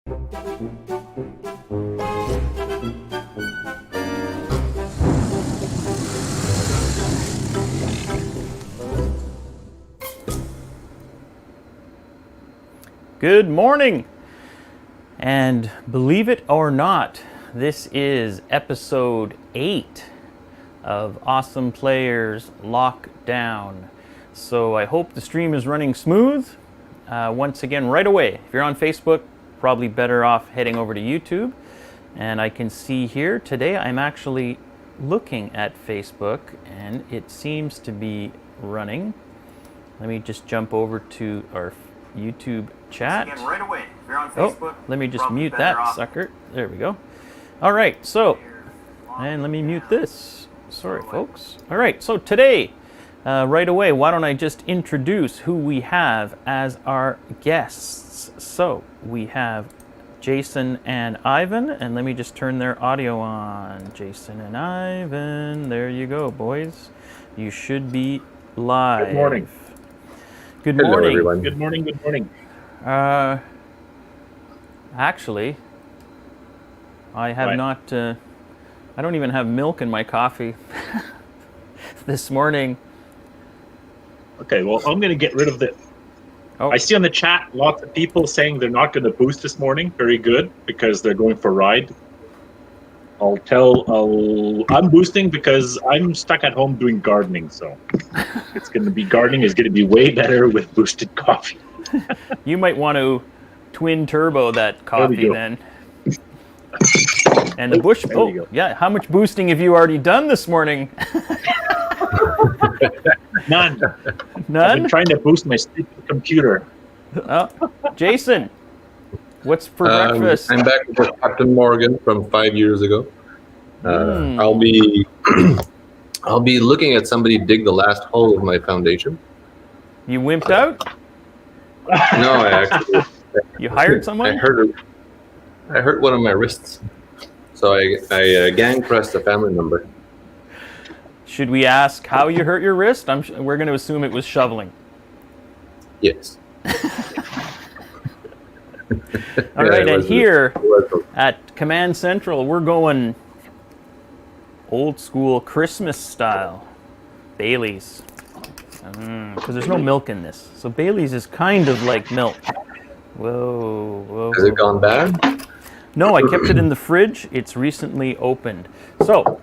Good morning, and believe it or not, this is episode 8 of Awesome Players Lockdown. So I hope the stream is running smooth. Once again, right away, if you're on Facebook, probably better off heading over to YouTube. And I can see here today I'm actually looking at Facebook and it seems to be running. Let me just jump over to our YouTube chat. Again, right away. If you're on Facebook, let me just mute that sucker. There we go. All right, so, and let me mute this. Sorry, folks. All right, so today, right away, why don't I just introduce who we have as our guests. So, we have Jason and Ivan, and let me just turn their audio on. Jason and Ivan, there you go, boys. You should be live. Good morning. Good morning. Hello, everyone. Good morning, good morning. Actually, I have not, I don't even have milk in my coffee this morning. Okay, well, I'm going to get rid of the... Oh. I see on the chat lots of people saying they're not going to boost this morning. Very good, because they're going for a ride. I'm boosting because I'm stuck at home doing gardening, so gardening is going to be way better with boosted coffee. You might want to twin turbo that coffee then. And the bush, yeah, how much boosting have you already done this morning? None. None? I've been trying to boost my stupid computer. Jason, what's for breakfast? I'm back with Captain Morgan from 5 years ago. I'll be looking at somebody dig the last hole of my foundation. You wimped out? No, I actually... You hired someone? I hurt one of my wrists. So I gang pressed a family member. Should we ask how you hurt your wrist? We're going to assume it was shoveling. Yes. All right, and here at Command Central, we're going old school Christmas style. Bailey's. Because there's no milk in this. So Bailey's is kind of like milk. Whoa. Has it gone bad? No, I kept it in the fridge. It's recently opened. So,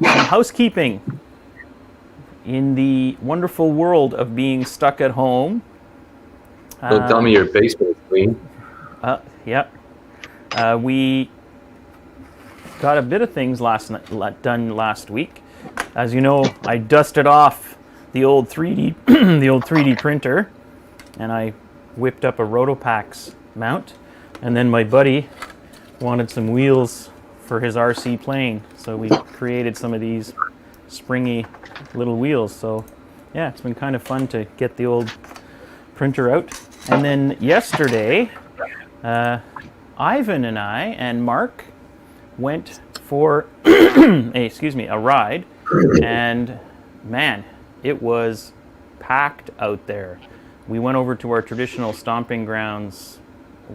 housekeeping in the wonderful world of being stuck at home. Don't tell me your basement is clean. Yeah. We got a bit of things done last week. As you know, I dusted off the old 3D printer, and I whipped up a Rotopax mount. And then my buddy wanted some wheels for his RC plane, so we created some of these springy little wheels. So yeah, it's been kind of fun to get the old printer out. And then yesterday, Ivan and I and Mark went for a ride, and man, it was packed out there. We went over to our traditional stomping grounds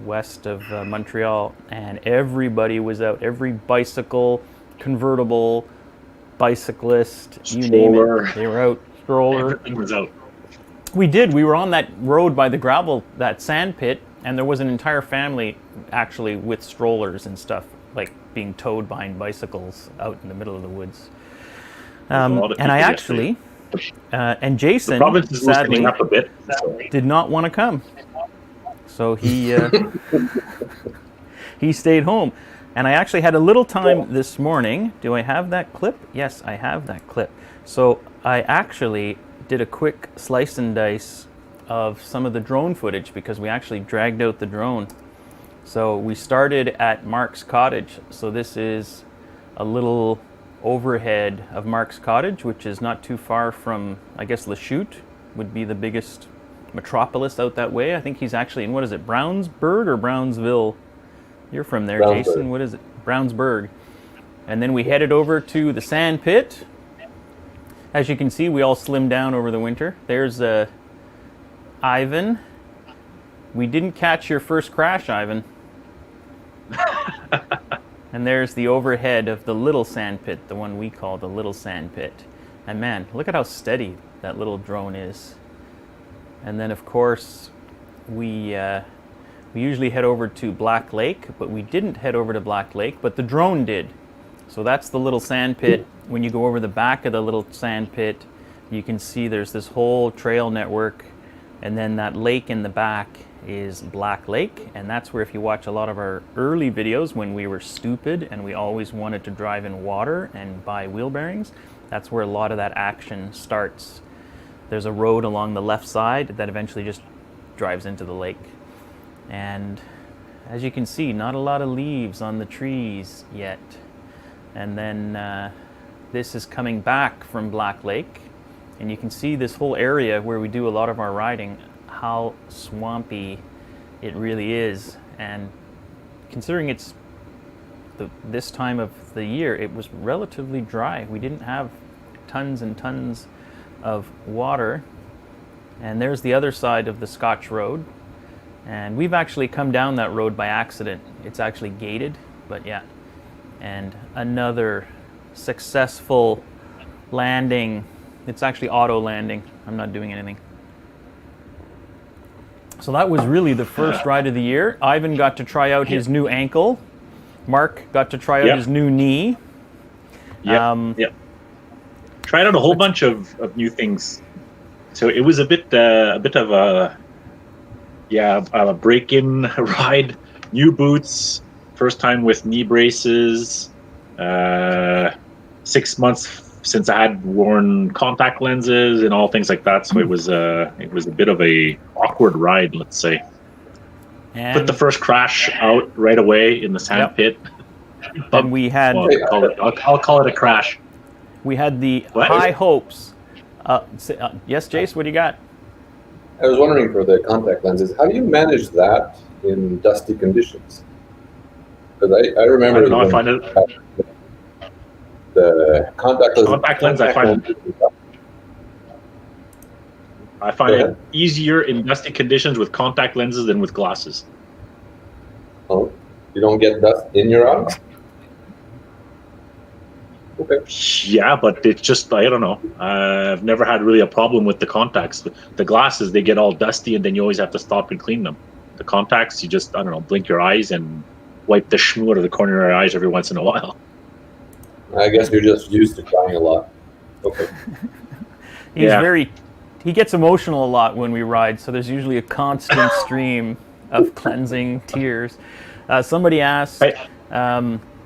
west of Montreal, and everybody was out. Every bicycle, convertible, bicyclist, you name it, they were out. Stroller. Everything was out. We did. We were on that road by the that sand pit, and there was an entire family actually with strollers and stuff, like being towed behind bicycles out in the middle of the woods. And I actually, and Jason, sadly, up a bit, did not want to come. So he he stayed home. And I actually had a little time this morning. Do I have that clip? Yes, I have that clip. So I actually did a quick slice and dice of some of the drone footage because we actually dragged out the drone. So we started at Mark's cottage. So this is a little overhead of Mark's cottage, which is not too far from, I guess, Lachute would be the biggest metropolis out that way. I think he's actually in, what is it, Brownsburg or Brownsville? You're from there, Brownsburg. Jason. What is it? Brownsburg. And then we headed over to the sand pit. As you can see, we all slimmed down over the winter. There's Ivan We didn't catch your first crash, Ivan. And there's the overhead of the little sand pit, the one we call the little sand pit. And man, look at how steady that little drone is. And then of course, we usually head over to Black Lake, but we didn't head over to Black Lake, but the drone did. So that's the little sand pit. When you go over the back of the little sand pit, you can see there's this whole trail network, and then that lake in the back is Black Lake, and that's where, if you watch a lot of our early videos when we were stupid and we always wanted to drive in water and buy wheel bearings, that's where a lot of that action starts. There's a road along the left side that eventually just drives into the lake. And as you can see, not a lot of leaves on the trees yet. And then this is coming back from Black Lake, and you can see this whole area where we do a lot of our riding, how swampy it really is. And considering it's this time of the year, it was relatively dry. We didn't have tons and tons of water. And there's the other side of the Scotch Road. And we've actually come down that road by accident. It's actually gated, but yeah. And another successful landing. It's actually auto landing. I'm not doing anything. So that was really the first ride of the year. Ivan got to try out his new ankle. Mark got to try out his new knee. Yeah. Tried out a whole bunch of new things. So it was a bit of a break-in ride. New boots, first time with knee braces. 6 months since I had worn contact lenses and all things like that. So it was a bit of a awkward ride, let's say. And put the first crash out right away in the sand pit. And we had... I'll call it a crash. We had the high hopes. Yes, Jace, what do you got? I was wondering, for the contact lenses, how do you manage that in dusty conditions? Because I remember... I don't know, I find it... The contact lens, I find it easier in dusty conditions with contact lenses than with glasses. Oh, you don't get dust in your eyes? Okay. Yeah, but it's just, I don't know. I've never had really a problem with the contacts. The glasses, they get all dusty, and then you always have to stop and clean them. The contacts, you just, I don't know, blink your eyes and wipe the schmoo out of the corner of your eyes every once in a while. I guess you're just used to crying a lot. Okay. He gets emotional a lot when we ride, so there's usually a constant stream of cleansing tears. Somebody asked,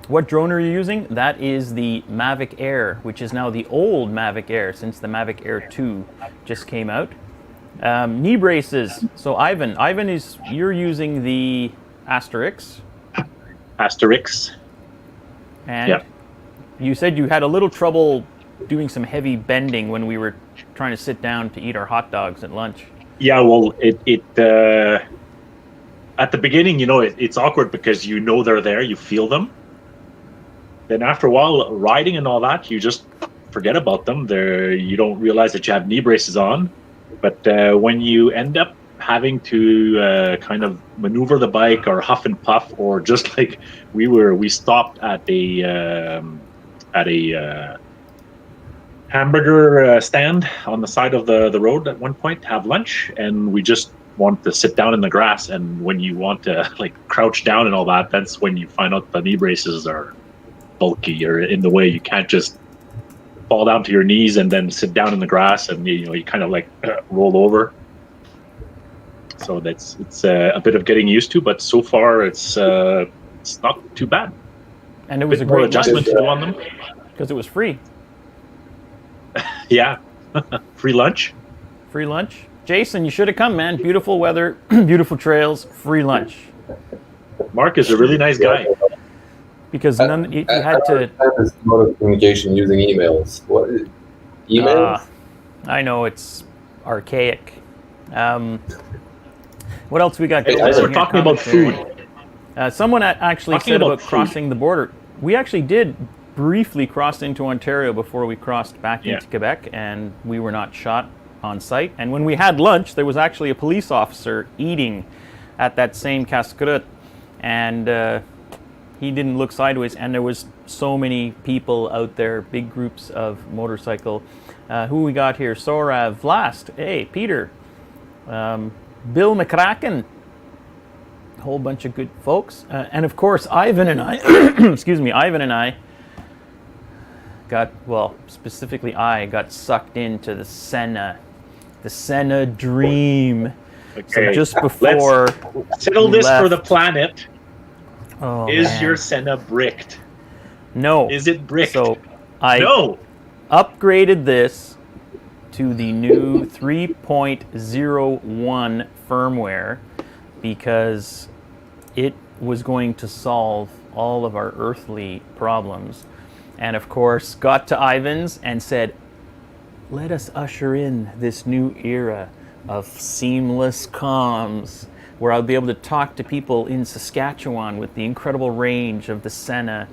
what drone are you using? That is the Mavic Air, which is now the old Mavic Air, since the Mavic Air 2 just came out. Knee braces. So Ivan, you're using the Asterix. And you said you had a little trouble doing some heavy bending when we were trying to sit down to eat our hot dogs at lunch. Yeah, well, it at the beginning, it's awkward because they're there, you feel them. Then after a while, riding and all that, you just forget about them. You don't realize that you have knee braces on. But when you end up having to kind of maneuver the bike or huff and puff, or just like we stopped at a hamburger stand on the side of the road at one point to have lunch, and we just want to sit down in the grass. And when you want to crouch down and all that, that's when you find out the knee braces are bulky or in the way. You can't just fall down to your knees and then sit down in the grass, and you kind of roll over. So it's a bit of getting used to, but so far it's not too bad. And it was a great great adjustment to do on them because it was free. Yeah. Free lunch. Jason, you should have come, man. Beautiful weather, beautiful trails, free lunch. Mark is a really nice guy. Because you had to... mode of communication using emails. What is emails? I know, it's archaic. What else we got? We're talking about food. Someone actually said about crossing the border. We actually did briefly cross into Ontario before we crossed back into Quebec, and we were not shot on sight. And when we had lunch, there was actually a police officer eating at that same Cascrut, and he didn't look sideways, and there was so many people out there, big groups of motorcycle. Who we got here? Sorav, Vlast, hey, Peter, Bill McCracken, a whole bunch of good folks, and of course Ivan and I, excuse me, Ivan and I specifically I got sucked into the Senna dream. Okay. So just before Let's settle this for the planet. Oh, Is man. your Senna bricked? No. Is it bricked? So I upgraded this to the new 3.01 firmware because it was going to solve all of our earthly problems. And of course, got to Ivan's and said, let us usher in this new era of seamless comms, where I'll be able to talk to people in Saskatchewan with the incredible range of the Senna.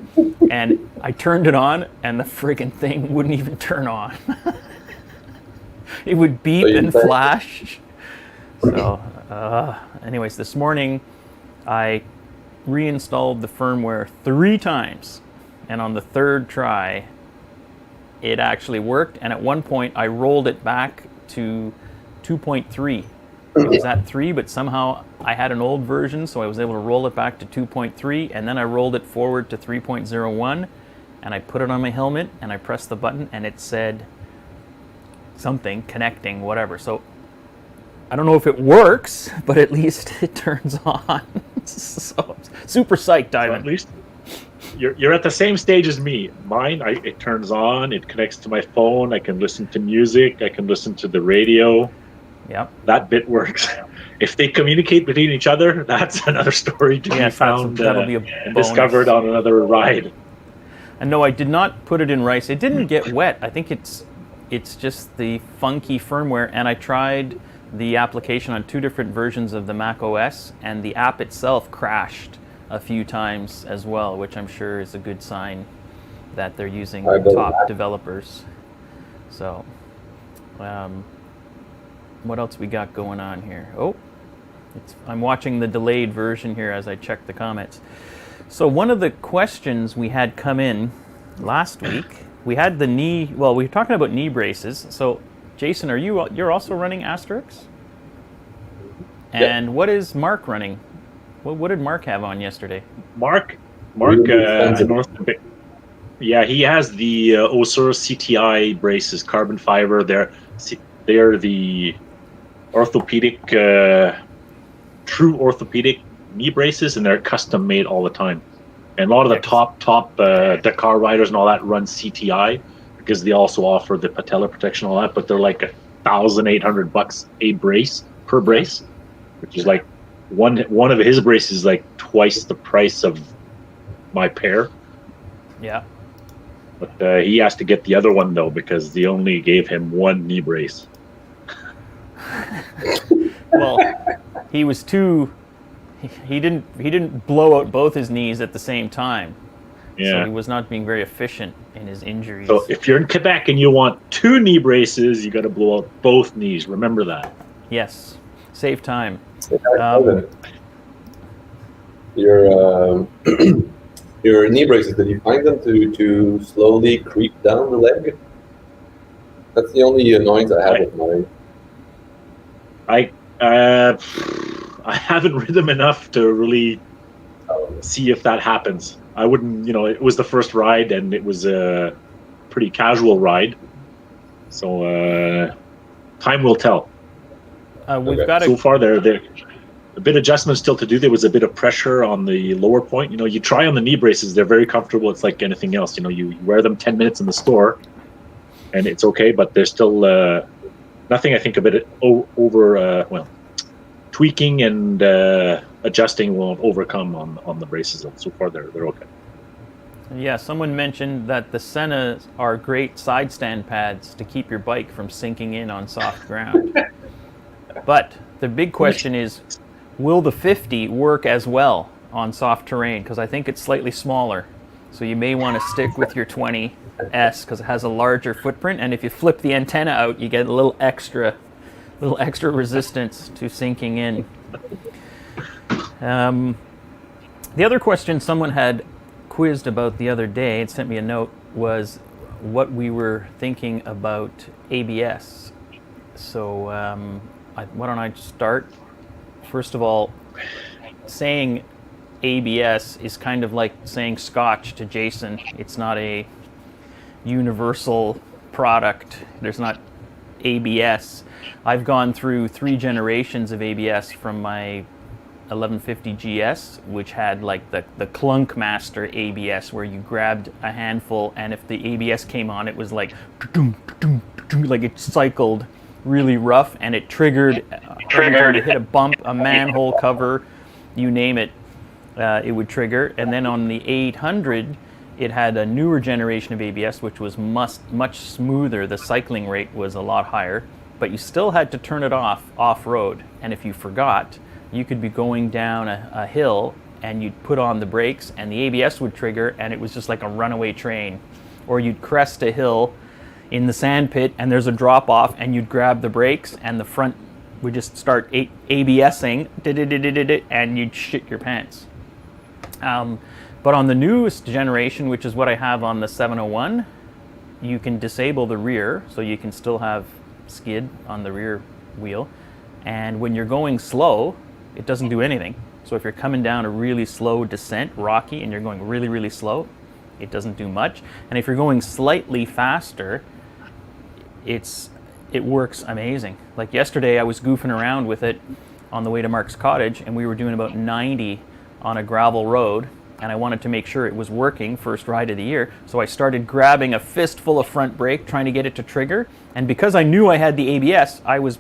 And I turned it on, and the friggin' thing wouldn't even turn on. It would beep and flash. So, anyways, this morning I reinstalled the firmware 3 times, and on the 3rd try, it actually worked. And at one point, I rolled it back to 2.3. It was at 3, but somehow I had an old version, so I was able to roll it back to 2.3, and then I rolled it forward to 3.01, and I put it on my helmet, and I pressed the button, and it said something, connecting, whatever. So I don't know if it works, but at least it turns on. So super psyched, Ivan. So at least you're at the same stage as me. Mine, it turns on, it connects to my phone, I can listen to music, I can listen to the radio. Yep. That bit works. If they communicate between each other, that's another story to be found that'll be and discovered on another ride. And no, I did not put it in rice. It didn't get wet. I think it's just the funky firmware, and I tried the application on 2 different versions of the Mac OS, and the app itself crashed a few times as well, which I'm sure is a good sign that they're using top developers. So, what else we got going on here? Oh, I'm watching the delayed version here as I check the comments. So one of the questions we had come in last week, we had the knee, well, we were talking about knee braces. So Jason, you're also running Asterix? And what is Mark running? What did Mark have on yesterday? Mark, yeah, he has the Osur CTI braces, carbon fiber. They're the orthopedic, true orthopedic knee braces, and they're custom made all the time. And a lot of the top Dakar riders and all that run CTI because they also offer the patella protection and all that. But they're like $1,800 a brace per brace, which is like one of his braces is like twice the price of my pair. Yeah. But he has to get the other one though because they only gave him 1 knee brace. Well, he was too. He didn't blow out both his knees at the same time. Yeah. So he was not being very efficient in his injuries. So if you're in Quebec and you want 2 knee braces, you got to blow out both knees. Remember that. Yes, save time. Your knee braces, did you find them to slowly creep down the leg? That's the only annoyance I have with mine. I haven't ridden them enough to really see if that happens. I wouldn't, it was the first ride and it was a pretty casual ride. So time will tell. We've got so far there a bit of adjustment still to do. There was a bit of pressure on the lower point. You try on the knee braces, they're very comfortable. It's like anything else. You wear them 10 minutes in the store and it's okay, but there's still nothing, I think, a bit over tweaking and adjusting won't overcome on the braces. So far, they're okay. Yeah, someone mentioned that the Sennas are great side stand pads to keep your bike from sinking in on soft ground. But the big question is, will the 50 work as well on soft terrain? Because I think it's slightly smaller. So you may want to stick with your 20S because it has a larger footprint. And if you flip the antenna out, you get a little extra resistance to sinking in. The other question someone had quizzed about the other day and sent me a note was what we were thinking about ABS. So why don't I start? First of all, saying ABS is kind of like saying Scotch to Jason. It's not a universal product. There's not ABS. I've gone through 3 generations of ABS from my 1150 GS, which had like the Clunk Master ABS, where you grabbed a handful, and if the ABS came on, it was like it cycled really rough, and it triggered every time it hit a bump, a manhole cover, you name it, it would trigger. And then on the 800, it had a newer generation of ABS, which was much smoother. The cycling rate was a lot higher, but you still had to turn it off-road. And if you forgot, you could be going down a hill and you'd put on the brakes and the ABS would trigger, and it was just like a runaway train. Or you'd crest a hill in the sand pit and there's a drop off, and you'd grab the brakes and the front would just start ABSing, and you'd shit your pants. But on the newest generation, which is what I have on the 701, you can disable the rear, so you can still have skid on the rear wheel. And when you're going slow, it doesn't do anything. So if you're coming down a really slow descent, rocky, and you're going really, really slow, it doesn't do much. And if you're going slightly faster, it works amazing. Like yesterday, I was goofing around with it on the way to Mark's cottage, and we were doing about 90 on a gravel road, and I wanted to make sure it was working, first ride of the year. So I started grabbing a fistful of front brake, trying to get it to trigger. And because I knew I had the ABS, I was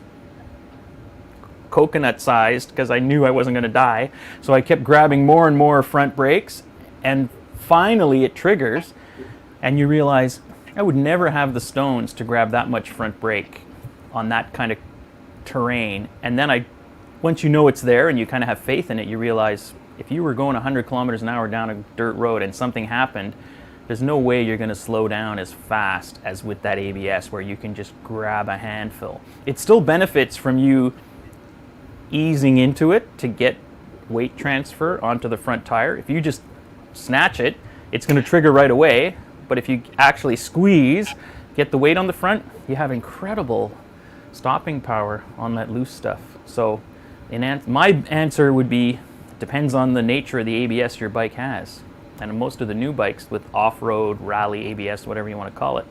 coconut sized because I knew I wasn't going to die. So I kept grabbing more and more front brakes, and finally it triggers, and you realize I would never have the stones to grab that much front brake on that kind of terrain. And then once you know it's there and you kind of have faith in it, you realize if you were going 100 kilometers an hour down a dirt road and something happened, there's no way you're going to slow down as fast as with that ABS, where you can just grab a handful. It still benefits from you easing into it to get weight transfer onto the front tire. If you just snatch it, it's going to trigger right away. But if you actually squeeze, get the weight on the front, you have incredible stopping power on that loose stuff. So my answer would be, depends on the nature of the ABS your bike has. And most of the new bikes with off-road, rally ABS, whatever you want to call it,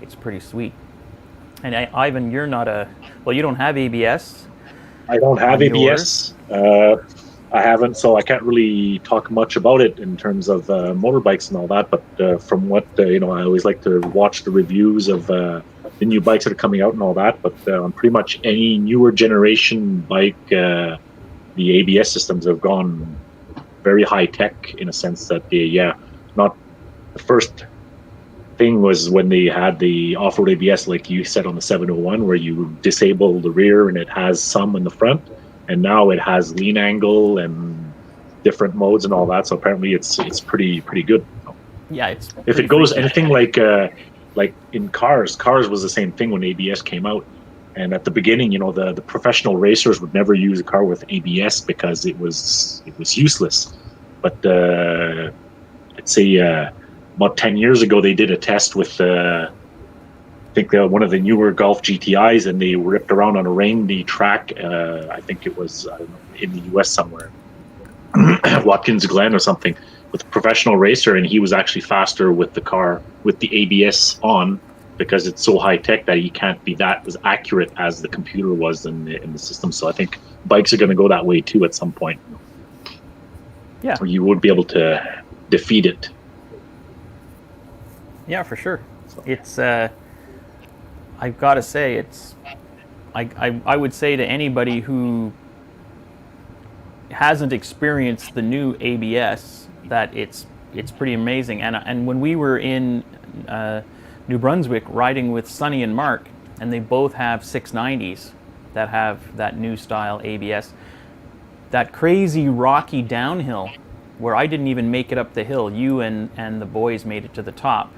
it's pretty sweet. And Ivan, you're not you don't have ABS. I don't have ABS. I haven't, so I can't really talk much about it in terms of motorbikes and all that. But from what I always like to watch the reviews of the new bikes that are coming out and all that. But on pretty much any newer generation bike, the ABS systems have gone very high tech in a sense that not the first thing was when they had the off-road ABS, like you said on the 701, where you disable the rear and it has some in the front, and now it has lean angle and different modes and all that. So apparently it's pretty good. Yeah, it's if it goes anything like in cars was the same thing when ABS came out. And at the beginning, the professional racers would never use a car with ABS because it was useless. But I'd say about 10 years ago, they did a test with I think one of the newer Golf GTIs, and they ripped around on a rainy track. I think it was in the US somewhere, Watkins Glen or something, with a professional racer, and he was actually faster with the car with the ABS on, because it's so high tech that he can't be that as accurate as the computer was in the system. So I think bikes are going to go that way too at some point. Yeah, where you would be able to defeat it. Yeah, for sure. It's I've got to say, it's I would say to anybody who hasn't experienced the new ABS that it's pretty amazing. And when we were in New Brunswick riding with Sonny and Mark, and they both have 690s that have that new style ABS, that crazy rocky downhill where I didn't even make it up the hill, you and the boys made it to the top.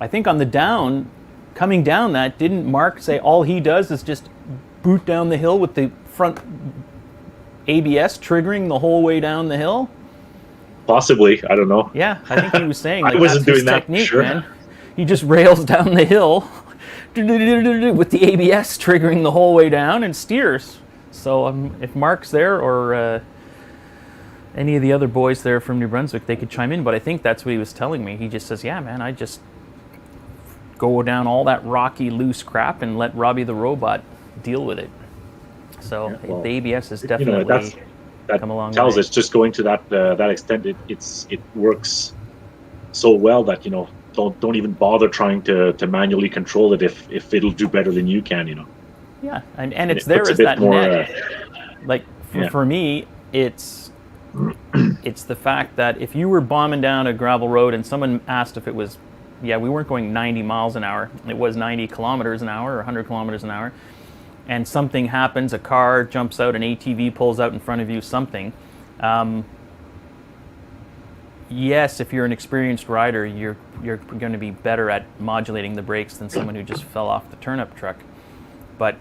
I think on the coming down that, didn't Mark say all he does is just boot down the hill with the front ABS triggering the whole way down the hill? Possibly, I don't know. Yeah, I think he was saying like I wasn't that's his doing that, technique, sure. man. He just rails down the hill with the ABS triggering the whole way down and steers. So if Mark's there or any of the other boys there from New Brunswick, they could chime in. But I think that's what he was telling me. He just says, yeah, man, I just go down all that rocky, loose crap and let Robbie the robot deal with it. So Yeah, well, the ABS is you know, definitely that come a long tells way. us just going to that extent. It works so well that, you know, don't even bother trying to manually control it if it'll do better than you can, you know. Yeah, and it's it there puts a as bit that more, net. Like yeah. for me, it's the fact that if you were bombing down a gravel road and someone asked if it was, we weren't going 90 miles an hour. It was 90 kilometers an hour or 100 kilometers an hour. And something happens, a car jumps out, an ATV pulls out in front of you, something. Yes, if you're an experienced rider, you're going to be better at modulating the brakes than someone who just fell off the turnip truck. But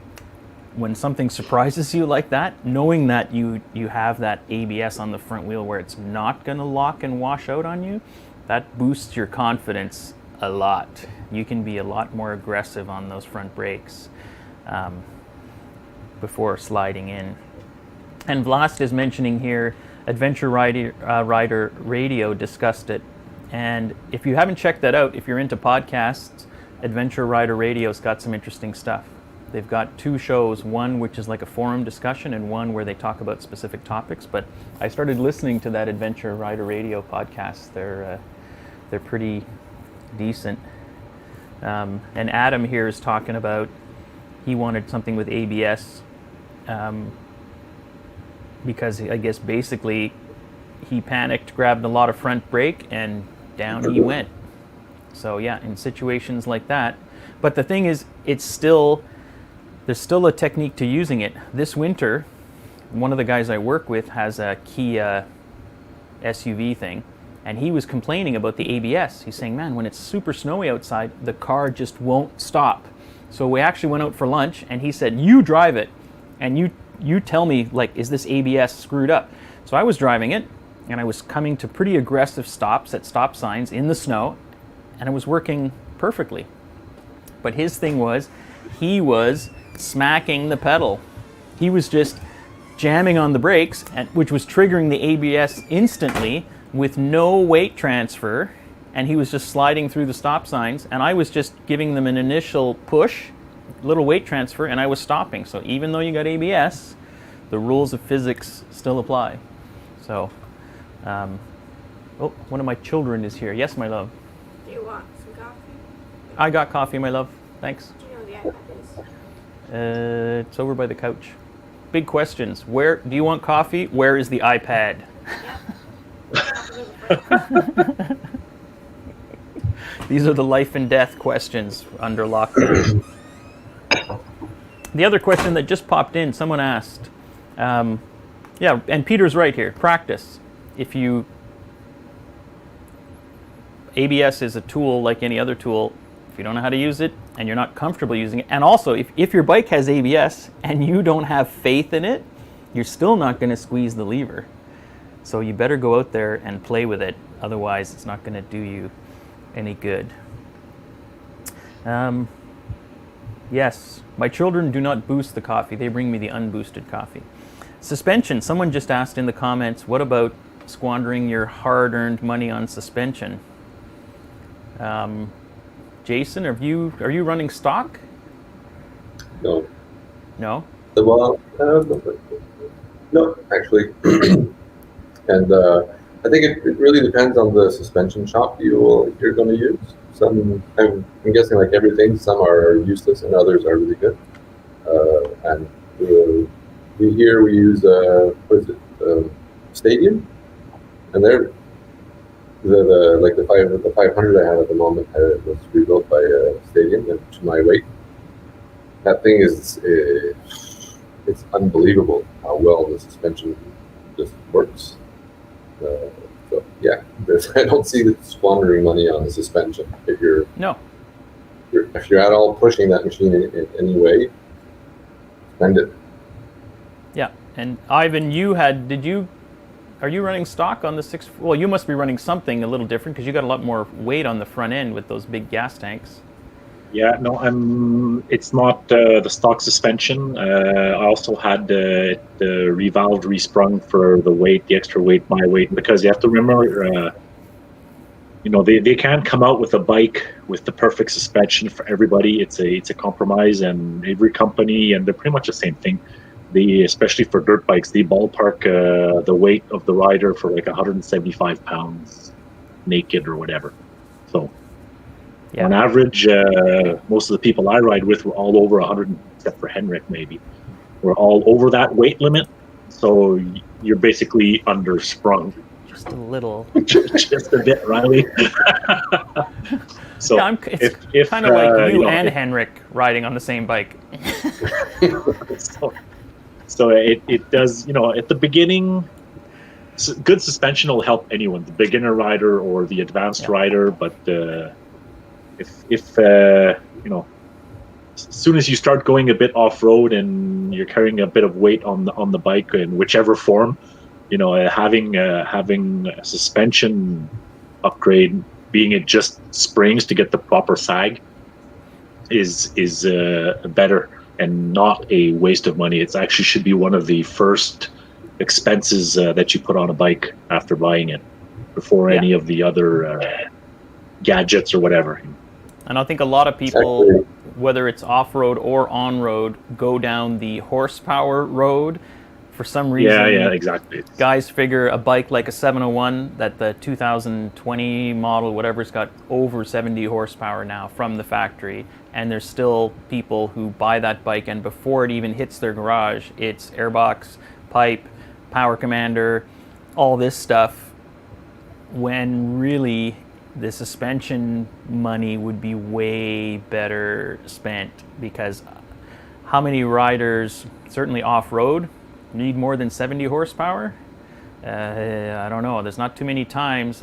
when something surprises you like that, knowing that you have that ABS on the front wheel where it's not going to lock and wash out on you, that boosts your confidence a lot. You can be a lot more aggressive on those front brakes before sliding in. And Vlast is mentioning here, Adventure Rider Radio discussed it. And if you haven't checked that out, if you're into podcasts, Adventure Rider Radio's got some interesting stuff. They've got 2 shows, one which is like a forum discussion and one where they talk about specific topics. But I started listening to that Adventure Rider Radio podcast. They're pretty decent. And Adam here is talking about he wanted something with ABS because I guess basically he panicked, grabbed a lot of front brake, and down he went. So yeah, in situations like that. But the thing is, there's still a technique to using it. This winter, one of the guys I work with has a Kia SUV thing, and he was complaining about the ABS. He's saying, man, when it's super snowy outside, the car just won't stop. So we actually went out for lunch, and he said, you drive it, and you tell me, like, is this ABS screwed up? So I was driving it, and I was coming to pretty aggressive stops at stop signs in the snow, and it was working perfectly. But his thing was, he was smacking the pedal. He was just jamming on the brakes, which was triggering the ABS instantly with no weight transfer, and he was just sliding through the stop signs, and I was just giving them an initial push, little weight transfer, and I was stopping. So even though you got ABS, the rules of physics still apply. So, one of my children is here. Yes, my love. Do you want some coffee? I got coffee, my love. Thanks. Do you know the iPad is? It's over by the couch. Big questions. Where do you want coffee? Where is the iPad? Yeah. These are the life and death questions under lockdown. The other question that just popped in, someone asked, and Peter's right here, practice. ABS is a tool like any other tool. If you don't know how to use it and you're not comfortable using it, and also if your bike has ABS and you don't have faith in it, you're still not going to squeeze the lever. So you better go out there and play with it. Otherwise, it's not going to do you any good. Yes, my children do not boost the coffee. They bring me the unboosted coffee. Suspension. Someone just asked in the comments, what about squandering your hard-earned money on suspension? Jason, are you running stock? No. No? Well, no, actually. And I think it really depends on the suspension shop you're going to use. Some, I'm guessing like everything, some are useless and others are really good. And we use, Stadium, and they're the 500 I have at the moment was rebuilt by Stadium, and to my weight, that thing it's unbelievable how well the suspension just works. So yeah, I don't see the squandering money on the suspension. If you're at all pushing that machine in any way, spend it. Yeah, And Ivan, are you running stock on the 6? Well, you must be running something a little different because you got a lot more weight on the front end with those big gas tanks. Yeah, no, it's not the stock suspension. I also had the revalved, resprung for the weight, the extra weight, my weight, because you have to remember, they can't come out with a bike with the perfect suspension for everybody. It's a compromise, and every company, and they're pretty much the same thing. Especially for dirt bikes, they ballpark the weight of the rider for like 175 pounds naked or whatever. So on average, most of the people I ride with were all over 100, except for Henrik maybe. We're all over that weight limit. So you're basically undersprung. Just a little. Just a bit, Riley. So yeah, it's kind of like you and Henrik riding on the same bike. So it does, at the beginning, good suspension will help anyone, the beginner rider or the advanced rider. But if as soon as you start going a bit off road and you're carrying a bit of weight on the bike in whichever form, having a suspension upgrade, being it just springs to get the proper sag, is better. And not a waste of money. It actually should be one of the first expenses that you put on a bike after buying it, before any of the other gadgets or whatever. And I think a lot of people, whether it's off-road or on-road, go down the horsepower road. For some reason, yeah, exactly. Guys figure a bike like a 701, that the 2020 model, whatever's got over 70 horsepower now from the factory. And there's still people who buy that bike, and before it even hits their garage, it's airbox, pipe, power commander, all this stuff, when really the suspension money would be way better spent, because how many riders, certainly off-road, need more than 70 horsepower? I don't know. There's not too many times.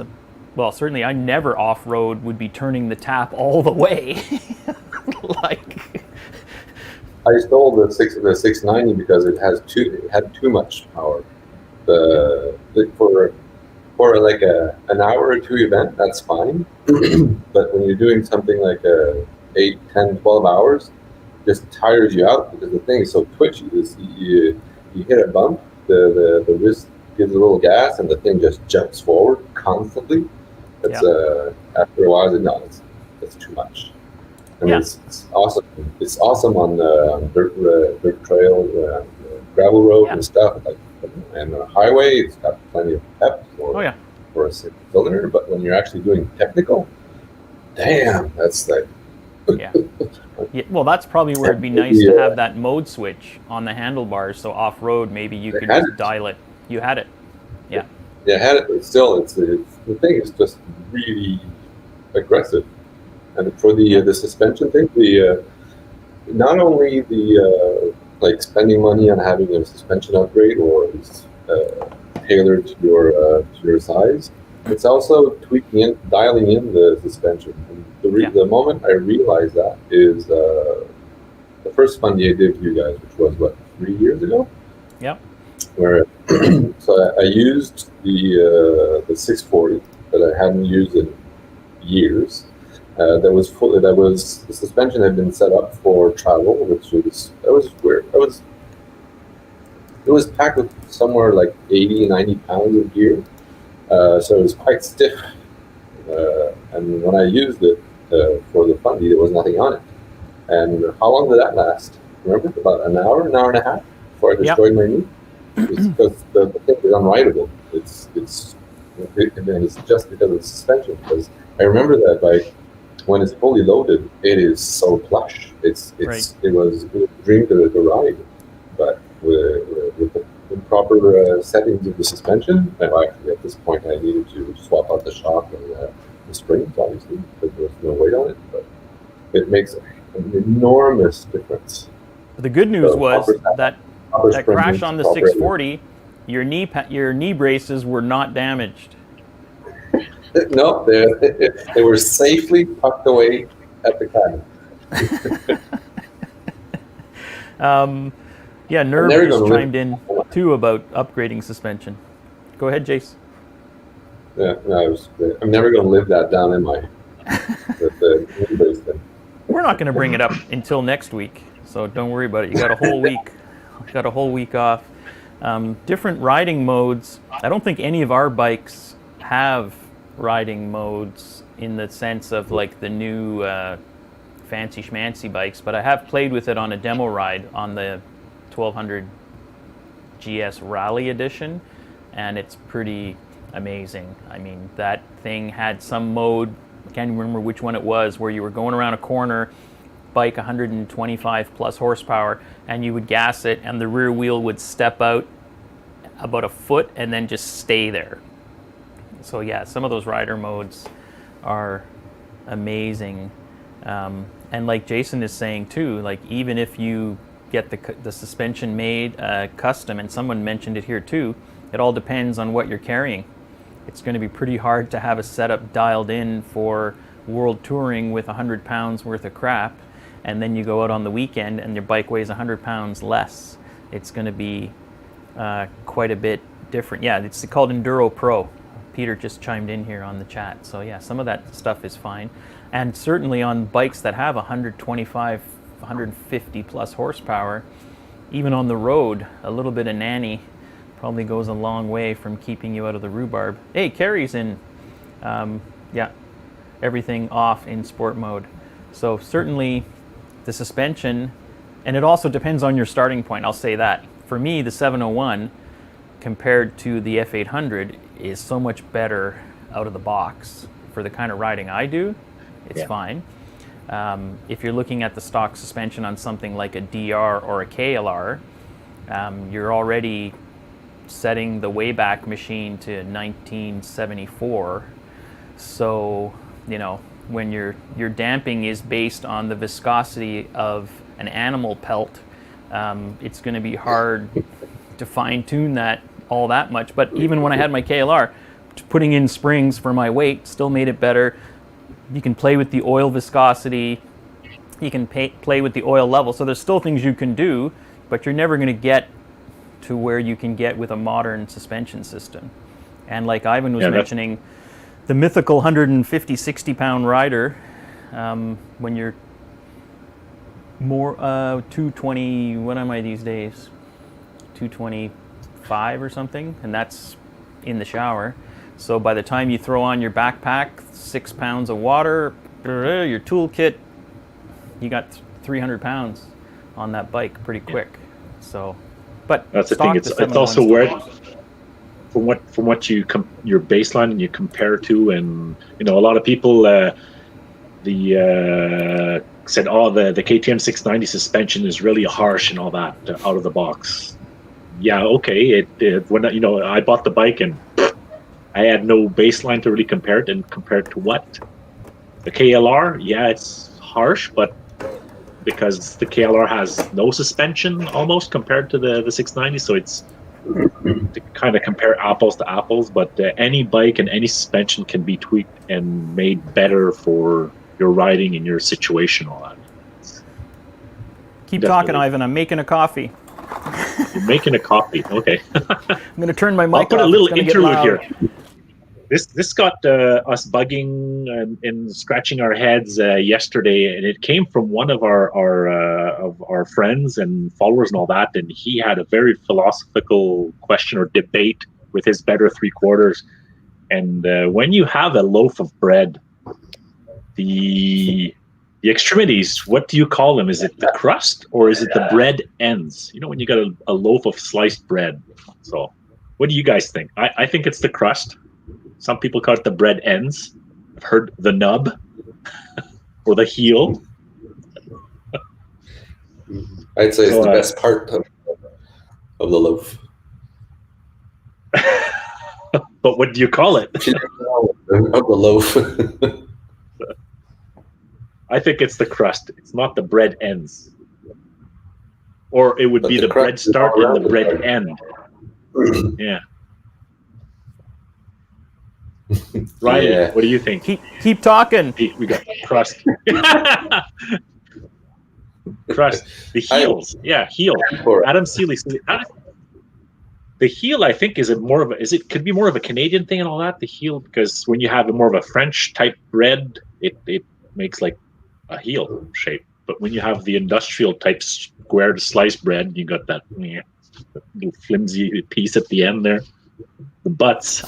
Well, certainly I never off-road would be turning the tap all the way. I stole the 690 because it had too much power. For like an hour or two event, that's fine. But when you're doing something like 8, 10, 12 hours, it just tires you out because the thing is so twitchy. You hit a bump, the wrist gives a little gas, and the thing just jumps forward constantly. It's after a while, it's too much. I mean, it's awesome. It's awesome on dirt trail, gravel road and stuff. And on a highway, it's got plenty of pep for a single cylinder. But when you're actually doing technical, damn, that's like. Well, that's probably where it'd be nice to have that mode switch on the handlebars. So off road, maybe you could just dial it. You had it. Yeah. Yeah, I had it, but still, the thing is just really aggressive. And for the suspension thing, not only the like spending money on having a suspension upgrade or tailored to your size, it's also dialing in the suspension. And the moment I realized that is the first Fundy I did for you guys, which was 3 years ago. Yep. Where so I used the 640 that I hadn't used in years. The suspension had been set up for travel, which was weird. It was packed with somewhere like 80, 90 pounds of gear, so it was quite stiff. And when I used it for the Fundy, there was nothing on it. And how long did that last? Remember, about an hour and a half before I destroyed my knee. It's because the thing is unrideable. It's just because of the suspension. Because I remember that bike. When it's fully loaded, it is so plush. It was a dream to ride, but with the improper settings of the suspension, actually at this point I needed to swap out the shock and the springs, obviously, because there was no weight on it. But it makes an enormous difference. But the good news was that crash on the 640, your knee braces were not damaged. No, they were safely tucked away at the cabin. Nerv just chimed in too about upgrading suspension. Go ahead, Jace. Yeah, no, I'm never going to live that down in my the thing. We're not going to bring it up until next week, so don't worry about it. You got a whole week. Got a whole week off. Different riding modes. I don't think any of our bikes have riding modes in the sense of like the new fancy schmancy bikes, but I have played with it on a demo ride on the 1200 GS Rally Edition, and it's pretty amazing. I mean, that thing had some mode, I can't even remember which one it was, where you were going around a corner, bike 125 plus horsepower, and you would gas it and the rear wheel would step out about a foot and then just stay there. So yeah, some of those rider modes are amazing. And like Jason is saying too, like even if you get the suspension made custom, and someone mentioned it here too, it all depends on what you're carrying. It's going to be pretty hard to have a setup dialed in for world touring with 100 pounds worth of crap, and then you go out on the weekend and your bike weighs 100 pounds less. It's going to be quite a bit different. Yeah, it's called Enduro Pro. Peter just chimed in here on the chat. So yeah, some of that stuff is fine. And certainly on bikes that have 125, 150 plus horsepower, even on the road, a little bit of nanny probably goes a long way from keeping you out of the rhubarb. Hey, Carrie's in, yeah, everything off in sport mode. So certainly the suspension, and it also depends on your starting point, I'll say that. For me, the 701 compared to the F800 is so much better out of the box. For the kind of riding I do, it's fine. If you're looking at the stock suspension on something like a DR or a KLR, you're already setting the Wayback Machine to 1974. So, you know, when your damping is based on the viscosity of an animal pelt, it's going to be hard to fine-tune that all that much. But even when I had my KLR, putting in springs for my weight still made it better. You can play with the oil viscosity, you can play with the oil level, so there's still things you can do, but you're never going to get to where you can get with a modern suspension system. And like Ivan was mentioning, the mythical 150, 60-pound rider, when you're more 220, what am I these days? 225 or something, and that's in the shower. So by the time you throw on your backpack, 6 pounds of water, your toolkit, you got 300 pounds on that bike pretty quick. So, but that's the thing. It's also where, from what you your baseline and you compare to, and you know, a lot of people said, oh, the KTM 690 suspension is really harsh and all that out of the box. Yeah, okay. When you know, I bought the bike and I had no baseline to really compare it, and compared to what? The KLR, yeah, it's harsh, but because the KLR has no suspension almost compared to the 690, so it's to kind of compare apples to apples, but any bike and any suspension can be tweaked and made better for your riding and your situation, all that. Keep talking, Ivan. I'm making a coffee. You're making a coffee, okay. I'm going to turn my mic off. I'll put a little interlude here. This got us bugging and scratching our heads yesterday, and it came from one of our friends and followers and all that, and he had a very philosophical question or debate with his better three quarters. And when you have a loaf of bread, the extremities, what do you call them? Is it the crust or is it the bread ends? You know, when you got a loaf of sliced bread. So what do you guys think? I think it's the crust. Some people call it the bread ends. I've heard the nub or the heel. I'd say it's the best part of the loaf. But what do you call it? Of the loaf. I think it's the crust. It's not the bread ends. Or it would be the bread start and the bread end. Yeah. Ryan, what do you think? Keep talking. We got crust. Crust. The heels. Heel. Adam Seeley. the heel, I think, could be more of a Canadian thing and all that. The heel, because when you have a more of a French type bread, it makes like a heel shape. But when you have the industrial type squared sliced bread, you got that little flimsy piece at the end there. The butts.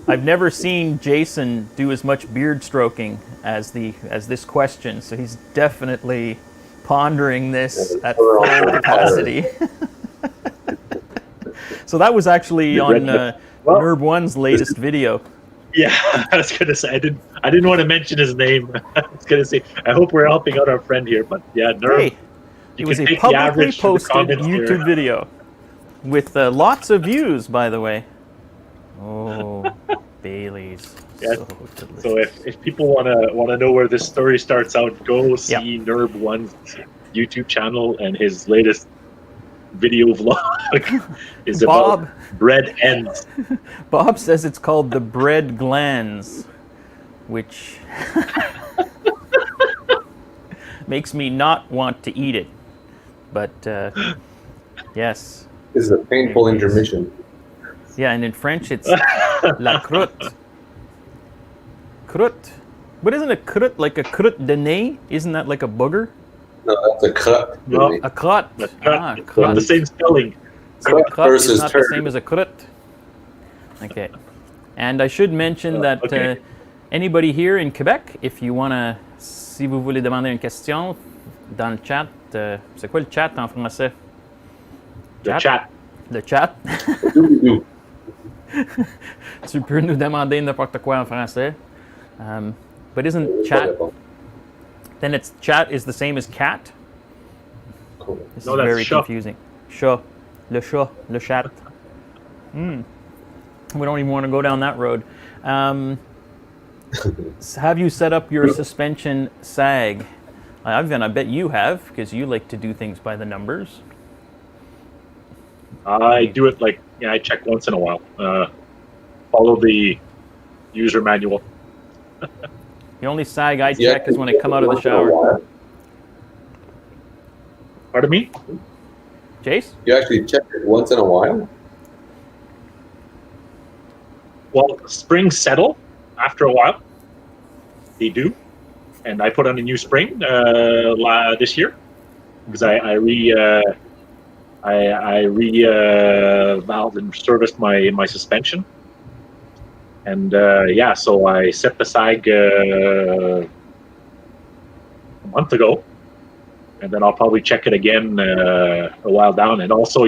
I've never seen Jason do as much beard stroking as this question, so he's definitely pondering this at full capacity. So that was actually on Nerb One's latest video. Yeah, I was gonna say I didn't want to mention his name. I was gonna say I hope we're helping out our friend here, but yeah, Nerb. Hey, it was a publicly posted YouTube video with lots of views, by the way. Oh, Bailey's. Yeah. So if people wanna know where this story starts out, go see Nerb One's YouTube channel, and his latest video vlog is about bread ends. Bob says it's called the bread glands, which makes me not want to eat it. But yes. This is a painful intermission. Yeah, and in French it's la croûte. Croûte. But isn't a croûte like a croûte de nez? Isn't that like a booger? No, that's a croûte. No, a croûte. Croûte. Not the same spelling. So Croûte versus is not turd. the same as a croûte. Okay. And I should mention that anybody here in Quebec, if you want to, si vous voulez demander une question, dans le chat, c'est quoi le chat en français? The chat. Le chat. Tu peux nous demander n'importe quoi en français. But isn't chat, then it's chat is the same as cat? This is very confusing. Chat. Le chat. Le chat. We don't even want to go down that road. Have you set up your suspension sag? Ivan, I bet you have, because you like to do things by the numbers. I do it I check once in a while. Follow the user manual. The only sag I check is when I come out of the shower. Pardon me? Jace? You actually check it once in a while? Well, springs settle after a while. They do. And I put on a new spring this year because I valved and serviced my suspension. And so I set the sag a month ago, and then I'll probably check it again a while down. And also,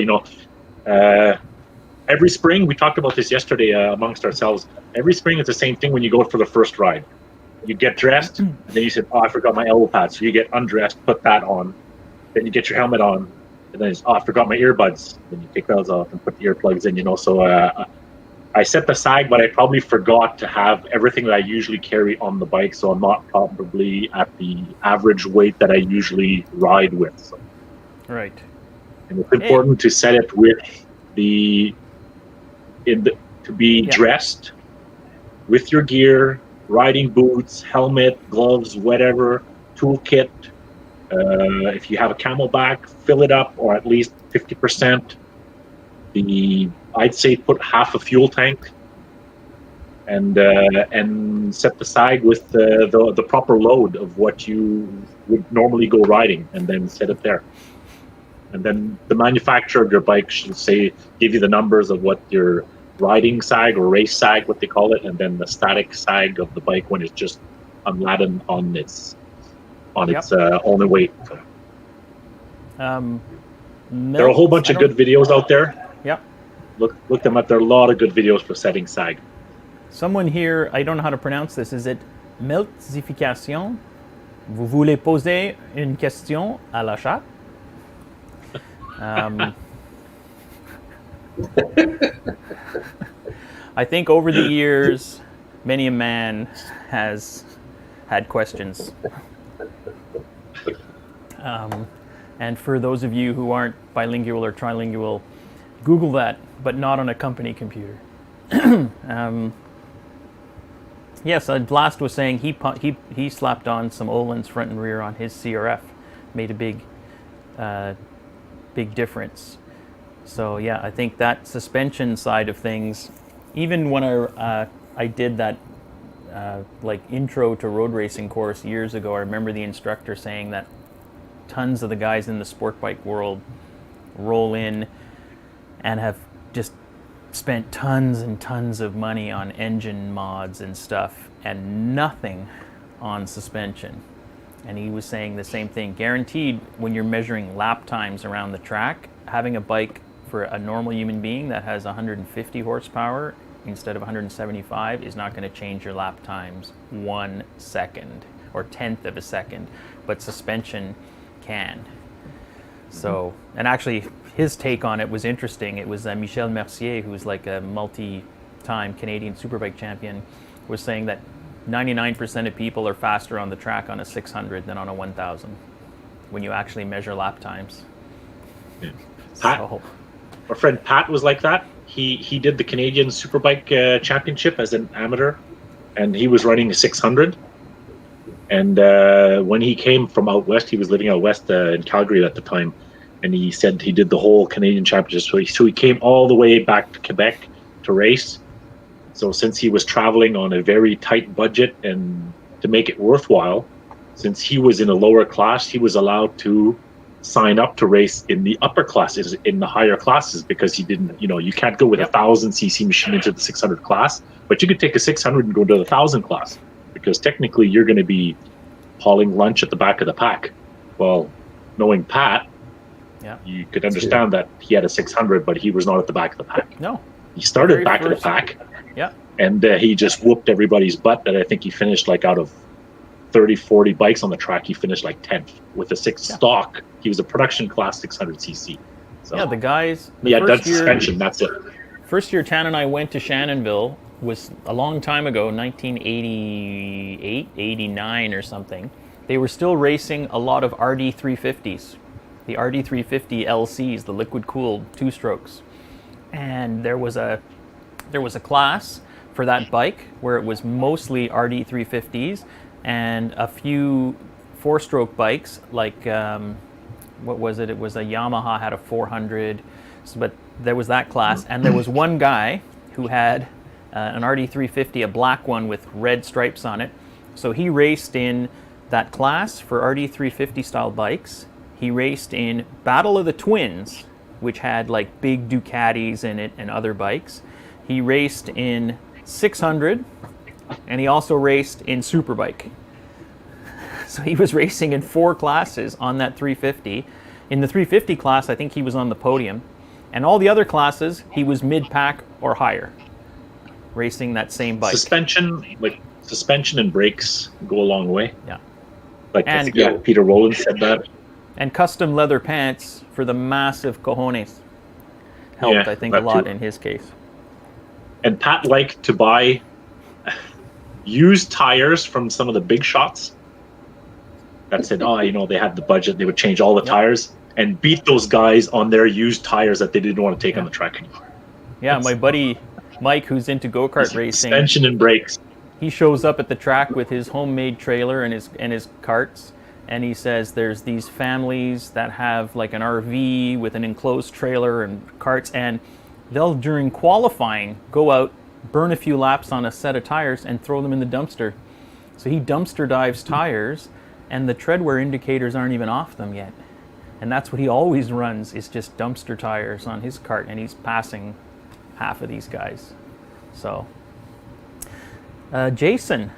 every spring, we talked about this yesterday amongst ourselves. Every spring, it's the same thing when you go for the first ride. You get dressed, and then you said, "Oh, I forgot my elbow pad." So you get undressed, put that on, then you get your helmet on, and then it's, "Oh, I forgot my earbuds." Then you take those off and put the earplugs in. So I set the sag, but I probably forgot to have everything that I usually carry on the bike, so I'm not probably at the average weight that I usually ride with. So. Right. And it's important to set it with to be dressed with your gear, riding boots, helmet, gloves, whatever, toolkit. If you have a camelback, fill it up, or at least 50%. I'd say put half a fuel tank, and set the sag with the proper load of what you would normally go riding, and then set it there. And then the manufacturer of your bike should give you the numbers of what your riding sag or race sag, what they call it, and then the static sag of the bike when it's just unladen on its only weight. There are a whole bunch of good videos out there. Yep. Look them up. There are a lot of good videos for setting sag. Someone here, I don't know how to pronounce this. Is it multiplication? Vous voulez poser une question à la chat? I think over the years, many a man has had questions. And for those of you who aren't bilingual or trilingual, Google that, but not on a company computer. Yes, Blast was saying he slapped on some Öhlins front and rear on his CRF, made a big difference. So yeah, I think that suspension side of things, even when I did that like intro to road racing course years ago, I remember the instructor saying that tons of the guys in the sport bike world roll in and have just spent tons and tons of money on engine mods and stuff and nothing on suspension. And he was saying the same thing. Guaranteed, when you're measuring lap times around the track, having a bike for a normal human being that has 150 horsepower instead of 175 is not going to change your lap times 1 second or tenth of a second, but suspension can. So, and actually his take on it was interesting. It was Michel Mercier, who's like a multi-time Canadian Superbike champion, was saying that 99% of people are faster on the track on a 600 than on a 1000 when you actually measure lap times. Yeah. So, Our friend Pat was like that. He did the Canadian Superbike Championship as an amateur, and he was running a 600. And when he came from out west, he was living out west in Calgary at the time, and he said he did the whole Canadian Championship. So he came all the way back to Quebec to race. So since he was traveling on a very tight budget and to make it worthwhile, since he was in a lower class, he was allowed to sign up to race in the upper classes, in the higher classes, because he didn't, you can't go with a 1000cc machine into the 600 class, but you could take a 600 and go to the 1000 class, because technically you're going to be hauling lunch at the back of the pack. Well, knowing Pat, you could understand that he had a 600, but he was not at the back of the pack. No. He started back of the pack. Yeah. And he just whooped everybody's butt. That I think he finished like out of 30, 40 bikes on the track, he finished like 10th with a 6 stock. He was a production class 600cc. So, yeah, the guys. That's suspension. That's it. First year Tan and I went to Shannonville was a long time ago, 1988, 89 or something. They were still racing a lot of RD350s, the RD350 LCs, the liquid cooled 2-strokes. And there was a class for that bike where it was mostly RD350s and a few 4-stroke bikes like what was it? It was a Yamaha had a 400, but there was that class, and there was one guy who had an RD350, a black one with red stripes on it. So he raced in that class for RD350 style bikes. He raced in Battle of the Twins, which had like big Ducatis in it and other bikes. He raced in 600, and he also raced in Superbike. So he was racing in 4 classes on that 350. In the 350 class, I think he was on the podium. And all the other classes, he was mid-pack or higher, racing that same bike. Suspension and brakes go a long way. Yeah. I think Peter Rowland said that. And custom leather pants for the massive cojones helped, I think, a lot in his case. And Pat liked to buy used tires from some of the big shots that said, they had the budget, they would change all the tires, and beat those guys on their used tires that they didn't want to take on the track anymore. Yeah, my buddy Mike, who's into go-kart racing, suspension and brakes, he shows up at the track with his homemade trailer and his carts, and he says there's these families that have like an RV with an enclosed trailer and carts, and they'll, during qualifying, go out, burn a few laps on a set of tires and throw them in the dumpster. So he dumpster dives tires, and the treadwear indicators aren't even off them yet. And that's what he always runs, is just dumpster tires on his cart, and he's passing half of these guys. So, Jason,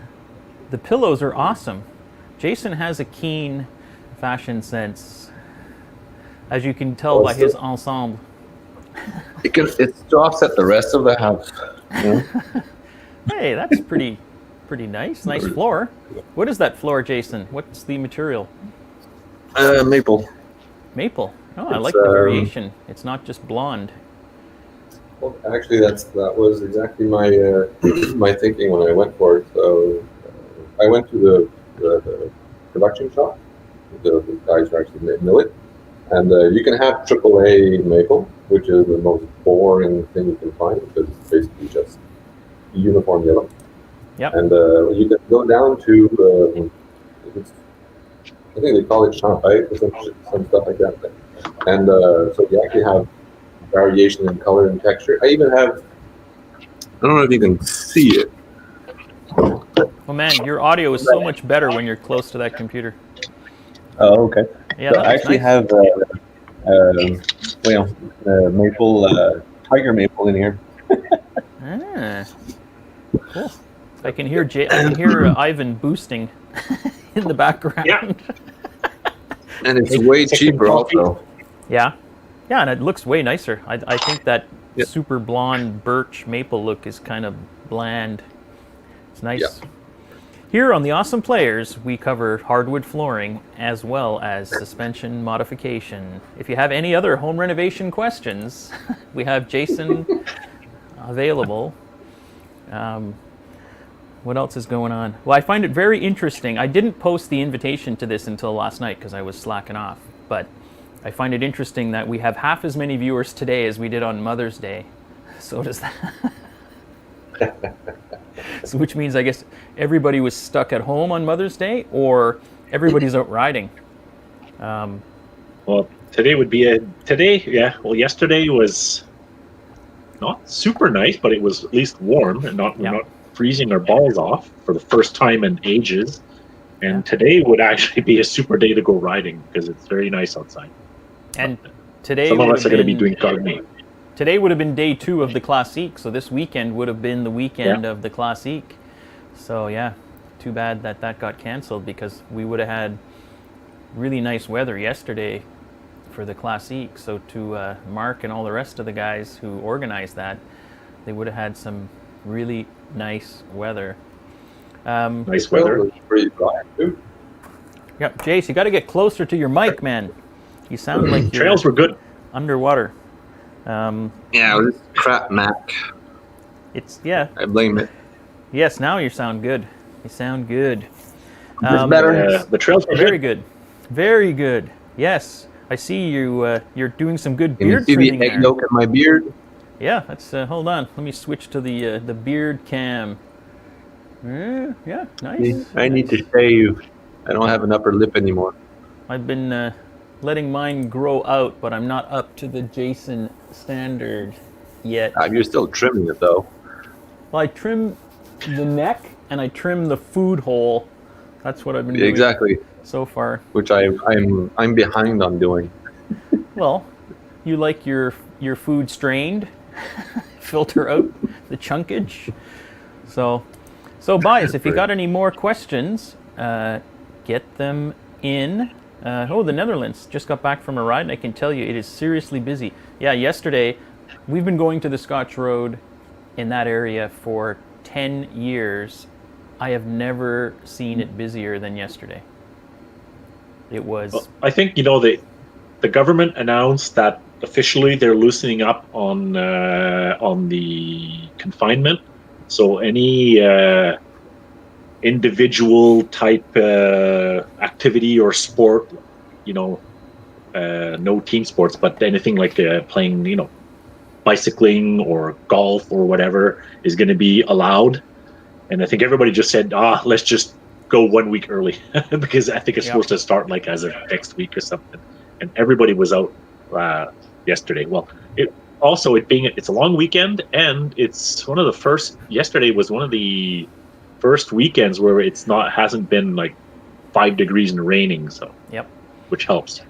the pillows are awesome. Jason has a keen fashion sense, as you can tell by his ensemble. It's to offset the rest of the house. Hey, that's pretty nice. Nice floor. What is that floor, Jason? What's the material? Maple. Maple. Oh, I like the variation. It's not just blonde. Well, actually, that was exactly my my thinking when I went for it. So I went to the production shop. The guys who actually mill it, and you can have AAA maple, which is the most boring thing you can find because it's basically just uniform yellow. Yep. And you can go down to I think they call it champagne or some stuff like that. And so you actually have variation in color and texture. I even have, I don't know if you can see it. Oh man, your audio is so much better when you're close to that computer. Oh, okay. Yeah, So that I looks actually nice. have, maple, tiger maple in here. Ah, cool. I can hear Ivan boosting in the background. Yeah. And it's way cheaper also. Yeah, and it looks way nicer. I think that Yep. super blonde birch maple look is kind of bland. It's nice. Yeah. Here on the Awesome Players, we cover hardwood flooring as well as suspension modification. If you have any other home renovation questions, we have Jason available. What else is going on? Well, I find it very interesting. I didn't post the invitation to this until last night because I was slacking off. But I find it interesting that we have half as many viewers today as we did on Mother's Day. So does that. So which means I guess everybody was stuck at home on Mother's Day, or everybody's out riding. Well, today would be yeah. Well, yesterday was not super nice, but it was at least warm and we're not freezing our balls off for the first time in ages. And today would actually be a super day to go riding because it's very nice outside. And today some of would us are have going to be been- doing gardening. Today would have been day 2 of the Classique, so this weekend would have been the weekend of the Classique. So yeah, too bad that got canceled because we would have had really nice weather yesterday for the Classique. So to Mark and all the rest of the guys who organized that, they would have had some really nice weather. Nice Well, weather. it's pretty dry too. Yeah, Jace, you got to get closer to your mic, man. You sound like you're Trails were good. underwater. Yeah, it was crap Mac. I blame it. Yes, now you sound good. You sound good. It's better. The trails were Very good. good. Very good. Yes, I see you. You're doing some good Can you beard see trimming the egg there. yolk in my beard? Yeah, that's. Hold on. Let me switch to the beard cam. Yeah, nice. I need to shave. I don't have an upper lip anymore. I've been letting mine grow out, but I'm not up to the Jason standard yet. You're still trimming it though. Well, I trim the neck and I trim the food hole. That's what I've been doing Exactly, so far. which I'm behind on doing. Well, you like your food strained, filter out the chunkage. So Bias, if you got any more questions, get them in. The Netherlands just got back from a ride, and I can tell you it is seriously busy. Yeah, yesterday, we've been going to the Scotch Road in that area for 10 years. I have never seen it busier than yesterday. It was... Well, I think, the government announced that officially they're loosening up on the confinement. So any individual type activity or sport, no team sports, but anything like playing, bicycling or golf or whatever is going to be allowed. And I think everybody just said, let's just go 1 week early because I think it's supposed to start like as of next week or something. And everybody was out yesterday. Well, it's a long weekend, and it's one of the first. Yesterday was one of the first weekends where hasn't been like 5 degrees and raining. So which helps.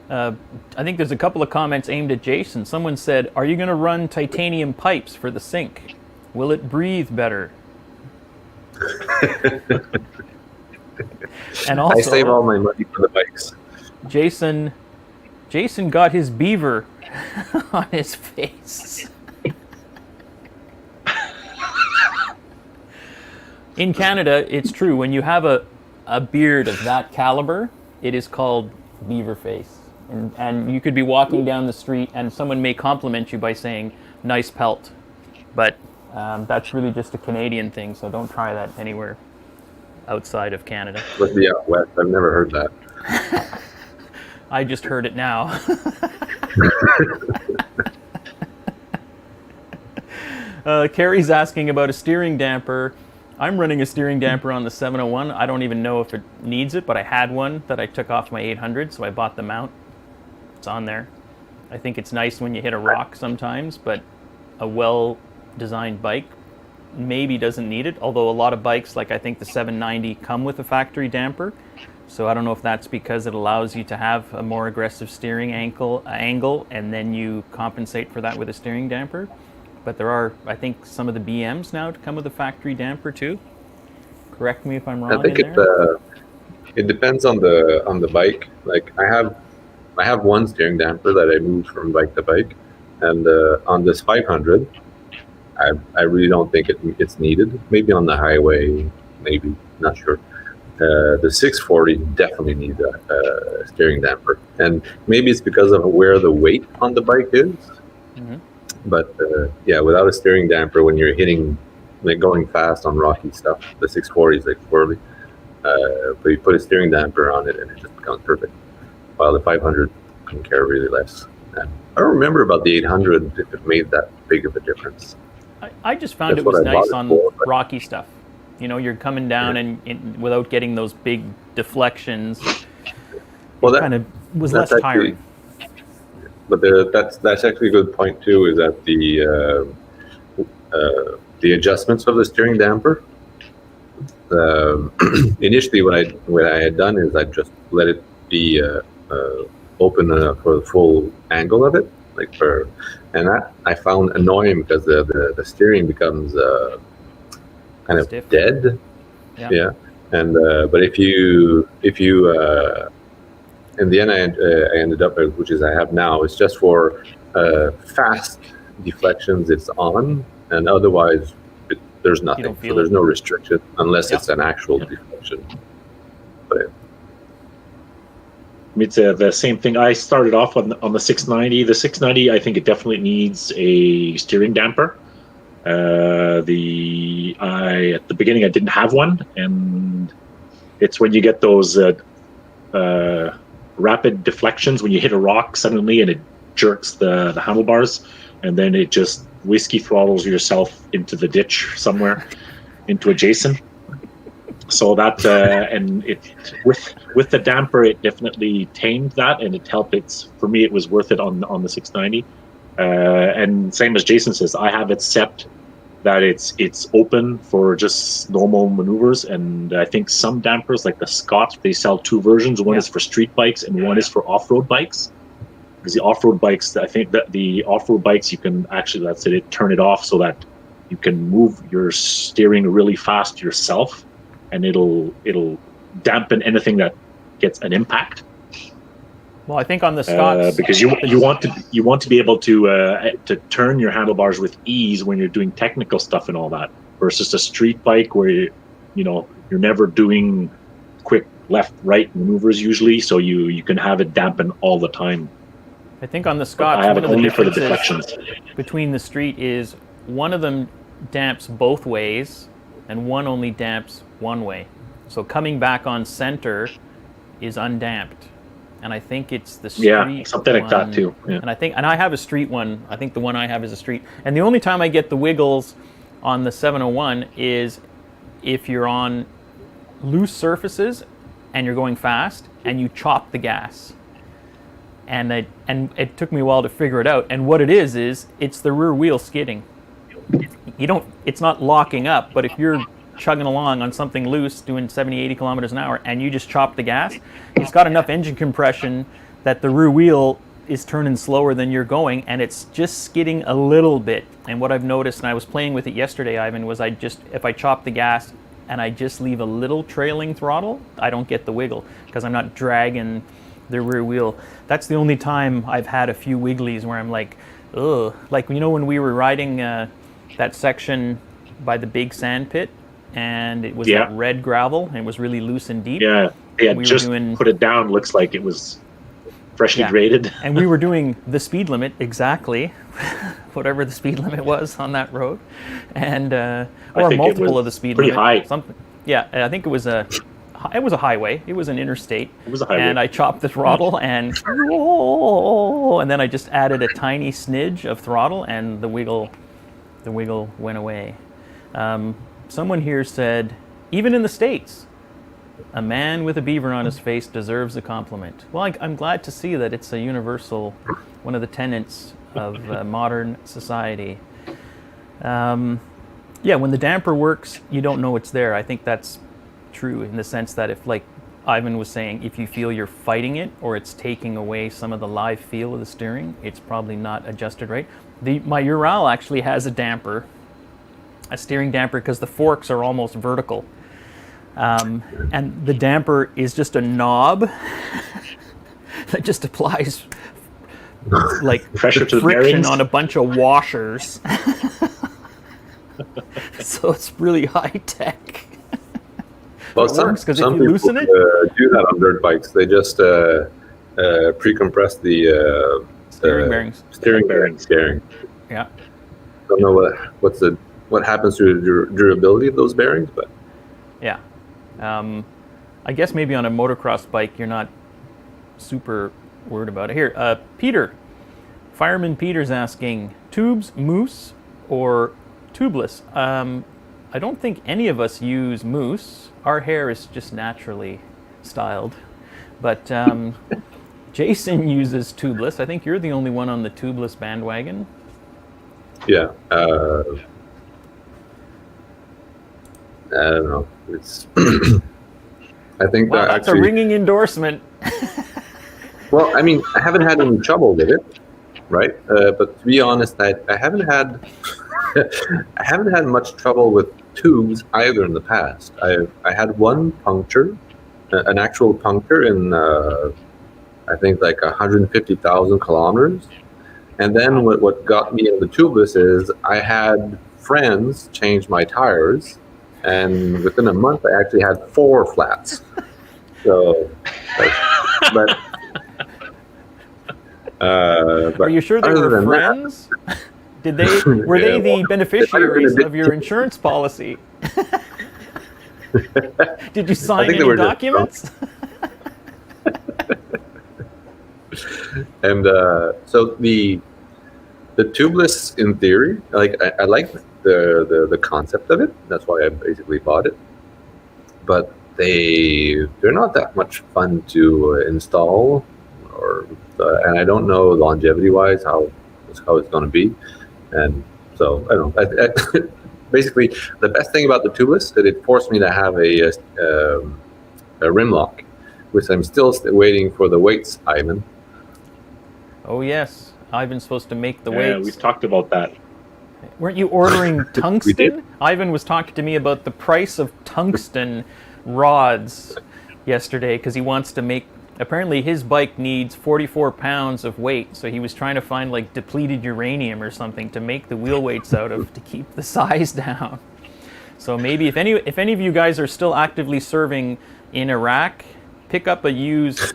I think there's a couple of comments aimed at Jason. Someone said, "Are you going to run titanium pipes for the sink? Will it breathe better?" And also, I save all my money for the bikes. Jason got his beaver on his face. In Canada, it's true. When you have a beard of that caliber, it is called beaver face. And you could be walking down the street and someone may compliment you by saying, "Nice pelt." But that's really just a Canadian thing, so don't try that anywhere outside of Canada. Must be out west. I've never heard that. I just heard it now. Carrie's asking about a steering damper. I'm running a steering damper on the 701. I don't even know if it needs it, but I had one that I took off my 800, so I bought the mount. It's on there. I think it's nice when you hit a rock sometimes, but a well-designed bike maybe doesn't need it, although a lot of bikes, like I think the 790, come with a factory damper. So I don't know if that's because it allows you to have a more aggressive steering angle, and then you compensate for that with a steering damper. But there are, I think, some of the BMs now come with a factory damper too. Correct me if I'm wrong. I think it depends on the bike. Like I have one steering damper that I moved from bike to bike, and on this 500, I really don't think it's needed. Maybe on the highway, maybe, not sure. The 640 definitely needs a steering damper, and maybe it's because of where the weight on the bike is. Mm-hmm. But yeah, without a steering damper, when you're hitting, like going fast on rocky stuff, the 640 is like swirly. But you put a steering damper on it, and it just becomes perfect. While the 500 can care really less. I don't remember about the 800 if it made that big of a difference. I just found it was nice on rocky stuff. You know, you're coming down and without getting those big deflections. Well, that kind of was less tiring. But that's actually a good point too. Is that the adjustments of the steering damper? Initially, what I had done is I just let it be open for the full angle of it, and that I found annoying because the steering becomes kind of stiff. Dead. Yeah. And but if you in the end I ended up which is I have now, it's just for fast deflections it's on, and otherwise there's nothing. So there's no restriction unless it's an actual deflection. But it's the same thing. I started off on the 690. The 690, I think it definitely needs a steering damper. At the beginning I didn't have one, and it's when you get those rapid deflections when you hit a rock suddenly and it jerks the handlebars, and then it just whiskey throttles yourself into the ditch somewhere, into adjacent. So that and it with the damper, it definitely tamed that, and it helped. For me, it was worth it on the 690. And same as Jason says, I have it set that it's open for just normal maneuvers, and I think some dampers like the Scott, they sell two versions. One is for street bikes and one is for off-road bikes. Because the off-road bikes, I think that the off-road bikes, you can actually, turn it off so that you can move your steering really fast yourself, and it'll dampen anything that gets an impact. Well, I think on the Scots, because you want to be able to turn your handlebars with ease when you're doing technical stuff and all that, versus a street bike where you're never doing quick left right maneuvers usually, so you can have it dampen all the time. I think on the Scots, I have it only for the deflections. Between the street is one of them damps both ways, and one only damps one way. So coming back on center is undamped, and I think it's the street. Yeah, something like that too. Yeah. And I have a street one. I think the one I have is a street. And the only time I get the wiggles on the 701 is if you're on loose surfaces and you're going fast and you chop the gas. And it took me a while to figure it out. And what it is it's the rear wheel skidding. It's not locking up, but if you're chugging along on something loose doing 70, 80 kilometers an hour and you just chop the gas, it's got enough engine compression that the rear wheel is turning slower than you're going, and it's just skidding a little bit. And what I've noticed, and I was playing with it yesterday, Ivan, was if I chop the gas and I just leave a little trailing throttle, I don't get the wiggle because I'm not dragging the rear wheel. That's the only time I've had a few wigglies where I'm like, ugh. Like, when we were riding that section by the big sand pit, and it was that red gravel, and it was really loose and deep. Yeah, put it down. Looks like it was freshly graded. And we were doing the speed limit exactly, whatever the speed limit was on that road, and or a multiple of the speed limit. Pretty high. Something. Yeah, I think it was a highway. It was an interstate. It was a highway. And I chopped the throttle and then I just added a tiny smidge of throttle, and the wiggle went away. Someone here said, even in the States, A man with a beaver on his face deserves a compliment. Well, I'm glad to see that it's a universal, one of the tenets of modern society. Yeah, when the damper works, you don't know it's there. I think that's true in the sense that if, like Ivan was saying, if you feel you're fighting it or it's taking away some of the live feel of the steering, it's probably not adjusted right. My Ural actually has a damper, a steering damper, because the forks are almost vertical. And the damper is just a knob that just applies like Pressure to the friction bearings. on a bunch of washers. So it's really high tech. Well, It works, 'cause if some you loosen people do that on dirt bikes. They just pre-compress the Steering bearings. Steering bearings. Yeah. Don't know what happens to the durability of those bearings, but Yeah. I guess maybe on a motocross bike you're not super worried about it. Here, Peter. Fireman Peter's asking, tubes, moose, or tubeless? I don't think any of us use moose. Our hair is just naturally styled. But Jason uses tubeless. I think you're the only one on the tubeless bandwagon. yeah. I don't know. It's. I think Wow, that that's actually. a ringing endorsement. Well, I mean, I haven't had any trouble with it, right? But to be honest, I haven't had I haven't had much trouble with tubes either in the past. I had one puncture, an actual puncture in I think like 150,000 kilometers, and then what got me into tubeless is I had friends change my tires, and within a month I actually had 4 flats. So, but Are you sure they other were than that- friends? Were they Yeah, the well, beneficiaries they- of your insurance policy? Did you sign think they any were just documents? And so the tubeless, in theory, like I like the concept of it. That's why I basically bought it. But they're not that much fun to install, and I don't know longevity wise how it's going to be. And so I don't know. Basically, the best thing about the tubeless is that it forced me to have a rim lock, which I'm still waiting for the weights, Ivan. Oh yes, Ivan's supposed to make the Yeah, weights. we've talked about that. Weren't you ordering did. tungsten? Ivan was talking to me about the price of tungsten rods yesterday because he wants to make. Apparently, his bike needs 44 pounds of weight, so he was trying to find like depleted uranium or something to make the wheel weights out of to keep the size down. So maybe if any of you guys are still actively serving in Iraq, pick up a used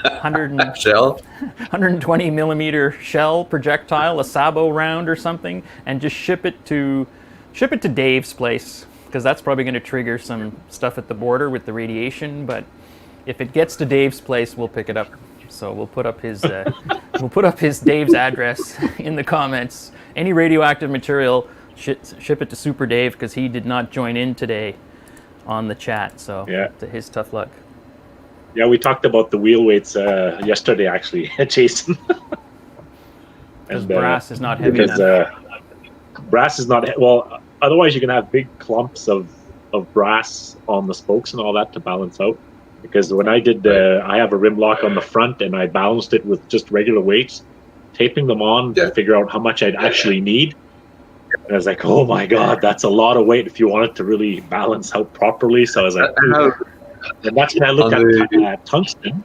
120 millimeter shell projectile, a Sabo round or something, and just ship it to Dave's place, because that's probably going to trigger some stuff at the border with the radiation. But if it gets to Dave's place, we'll pick it up. So we'll put up his Dave's address in the comments. Any radioactive material, ship it to Super Dave, because he did not join in today on the chat. So Yeah. to his tough luck. Yeah, we talked about the wheel weights yesterday, actually, Jason. Because brass is not heavy enough. Brass is not well. Otherwise, you're gonna have big clumps of brass on the spokes and all that to balance out. Because when I did, I have a rim lock on the front, and I balanced it with just regular weights, taping them on to figure out how much I'd actually need. And I was like, oh my god, that's a lot of weight if you want it to really balance out properly. So I was like, and that's when I looked at tungsten.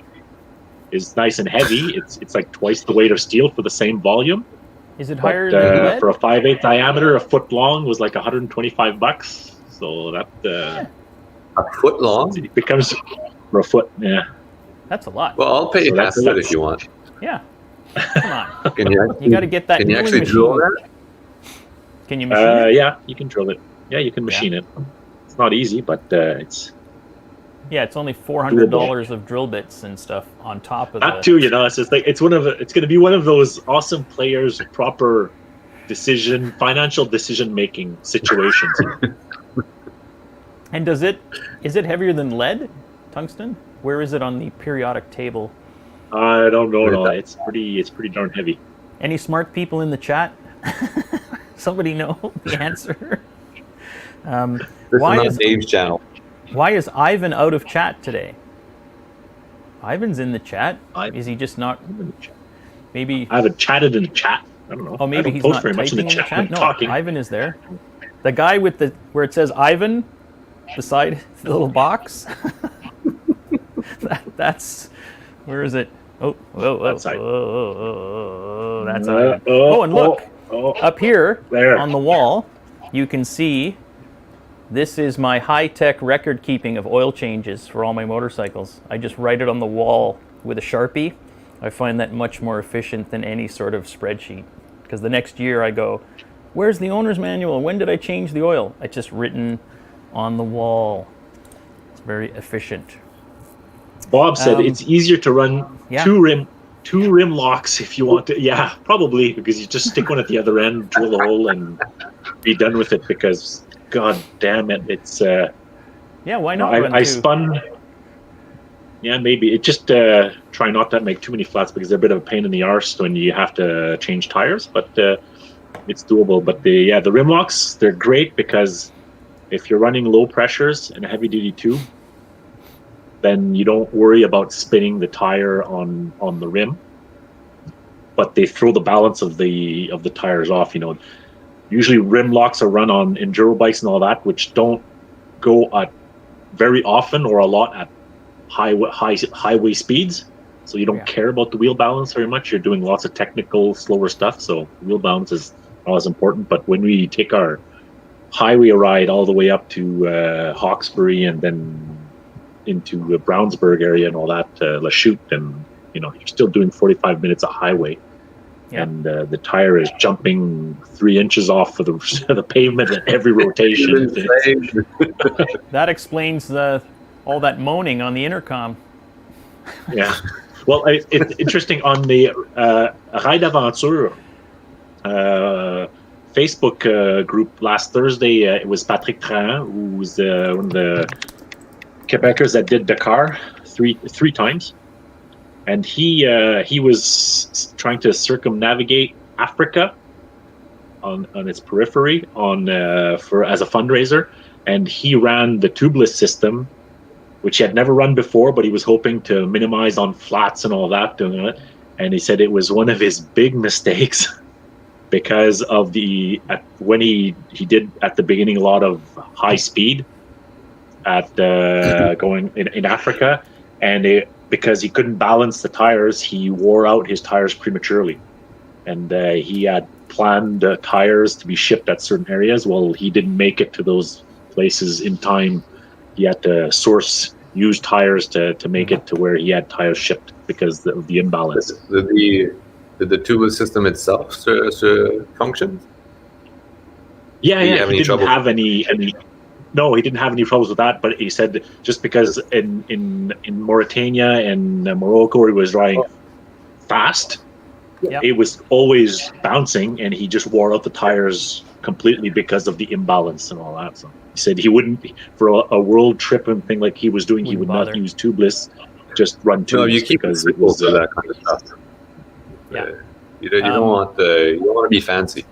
Is nice and heavy. It's like twice the weight of steel for the same volume. Is it But higher than lead? for a 5/8 diameter, a foot long was like $125. So that A foot long? it becomes for a foot. Yeah. That's a lot. Well, I'll pay So half of it that's- if you want. Yeah. Come on. Can you? You got to get that Can you milling actually machine. drill that? Can you machine it? Yeah, you can drill it. Yeah, you can machine it. It's not easy, but it's Yeah, it's only $400 of drill bits and stuff on top of not too. It's just like it's going to be one of those awesome players' proper financial decision making situations. And is it heavier than lead, tungsten? Where is it on the periodic table? I don't know at all. It's pretty darn heavy. Any smart people in the chat? Somebody know the answer? This Why is is not Dave's channel. Why is Ivan out of chat today? Ivan's in the chat. Ivan. Is he just not? Maybe. I haven't chatted in the chat. I don't know. Oh, maybe I don't he's post not very much in typing the chat. I'm No, talking. Ivan is there. The guy with where it says Ivan beside the little box. That's where is it? Oh, That side. That's Ivan. Oh, and look up here there on the wall, you can see. This is my high-tech record keeping of oil changes for all my motorcycles. I just write it on the wall with a Sharpie. I find that much more efficient than any sort of spreadsheet. Because the next year I go, where's the owner's manual? When did I change the oil? It's just written on the wall. It's very efficient. Bob said it's easier to run two rim locks if you want to. Yeah, probably, because you just stick one at the other end, drill the hole, and be done with it. Because God damn it, it's why not? I spun. Yeah, maybe it just try not to make too many flats because they're a bit of a pain in the arse when you have to change tires. But it's doable. But the rim locks, they're great because if you're running low pressures and a heavy duty tube, then you don't worry about spinning the tire on the rim. But they throw the balance of the tires off. Usually rim locks are run on enduro bikes and all that, which don't go at very often or a lot at highway speeds. So you don't care about the wheel balance very much. You're doing lots of technical, slower stuff. So wheel balance is not as important. But when we take our highway ride all the way up to Hawkesbury and then into Brownsburg area and all that, Lachute, and you're still doing 45 minutes of highway. And the tire is jumping 3 inches off of the pavement at every rotation. That explains all that moaning on the intercom. Yeah. Well, it's interesting on the Ride Aventure Facebook group last Thursday. It was Patrick Trahan, who was one of the Quebecers that did Dakar three times. And he was trying to circumnavigate Africa on its periphery as a fundraiser, and he ran the tubeless system, which he had never run before, but he was hoping to minimize on flats and all that, doing it. And he said it was one of his big mistakes because of when he did at the beginning a lot of high speed at going in Africa, and because he couldn't balance the tires, he wore out his tires prematurely. And he had planned tires to be shipped at certain areas. Well, he didn't make it to those places in time. He had to source used tires to make it to where he had tires shipped because of the imbalance. Did the tubeless system itself function? Yeah, Did he you have any didn't trouble? have any. No, he didn't have any troubles with that. But he said just because in Mauritania and Morocco he was riding fast, it was always bouncing, and he just wore out the tires completely because of the imbalance and all that. So he said he wouldn't, for a world trip and thing like he was doing, he would not use tubeless, just run tubeless. No, you keep because it was that kind of stuff. You don't want to be fancy.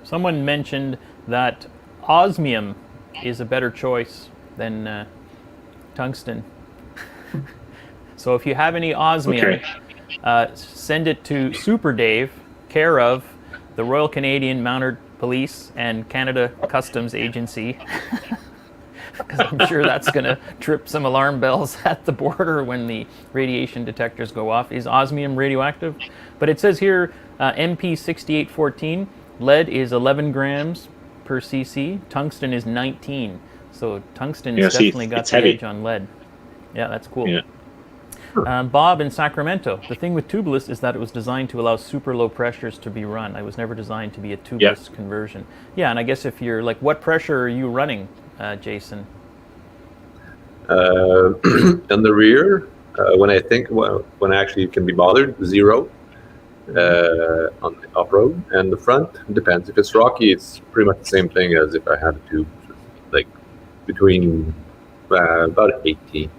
Someone mentioned that osmium is a better choice than tungsten. So if you have any osmium, send it to Super Dave, care of the Royal Canadian Mounted Police and Canada Customs Agency, because I'm sure that's going to trip some alarm bells at the border when the radiation detectors go off. Is osmium radioactive? But it says here MP6814, lead is 11 grams per cc, tungsten is 19. So tungsten has definitely got the edge on lead. Yeah, that's cool. Yeah. Bob in Sacramento, the thing with tubeless is that it was designed to allow super low pressures to be run. It was never designed to be a tubeless conversion. Yeah, and I guess if you're like, what pressure are you running, Jason? In the rear, when I actually can be bothered, 0 on the off-road. And the front, depends. If it's rocky, it's pretty much the same thing as if I had a tube, like between about 18.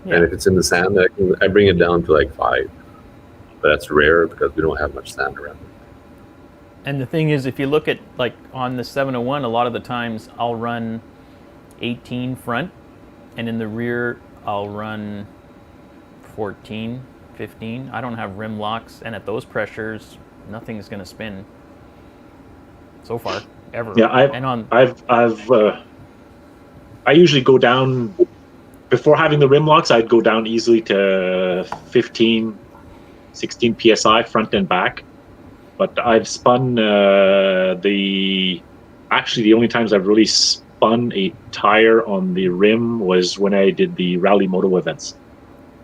Yeah. And if it's in the sand, I bring it down to like 5. But that's rare because we don't have much sand around. And the thing is, if you look at like on the 701, a lot of the times I'll run 18 front, and in the rear I'll run 14, 15. I don't have rim locks, and at those pressures, nothing's going to spin. So far, ever. Yeah, I usually go down before having the rim locks. I'd go down easily to 15, 16 psi front and back. But I've spun the only times I've really spun a tire on the rim was when I did the rally moto events,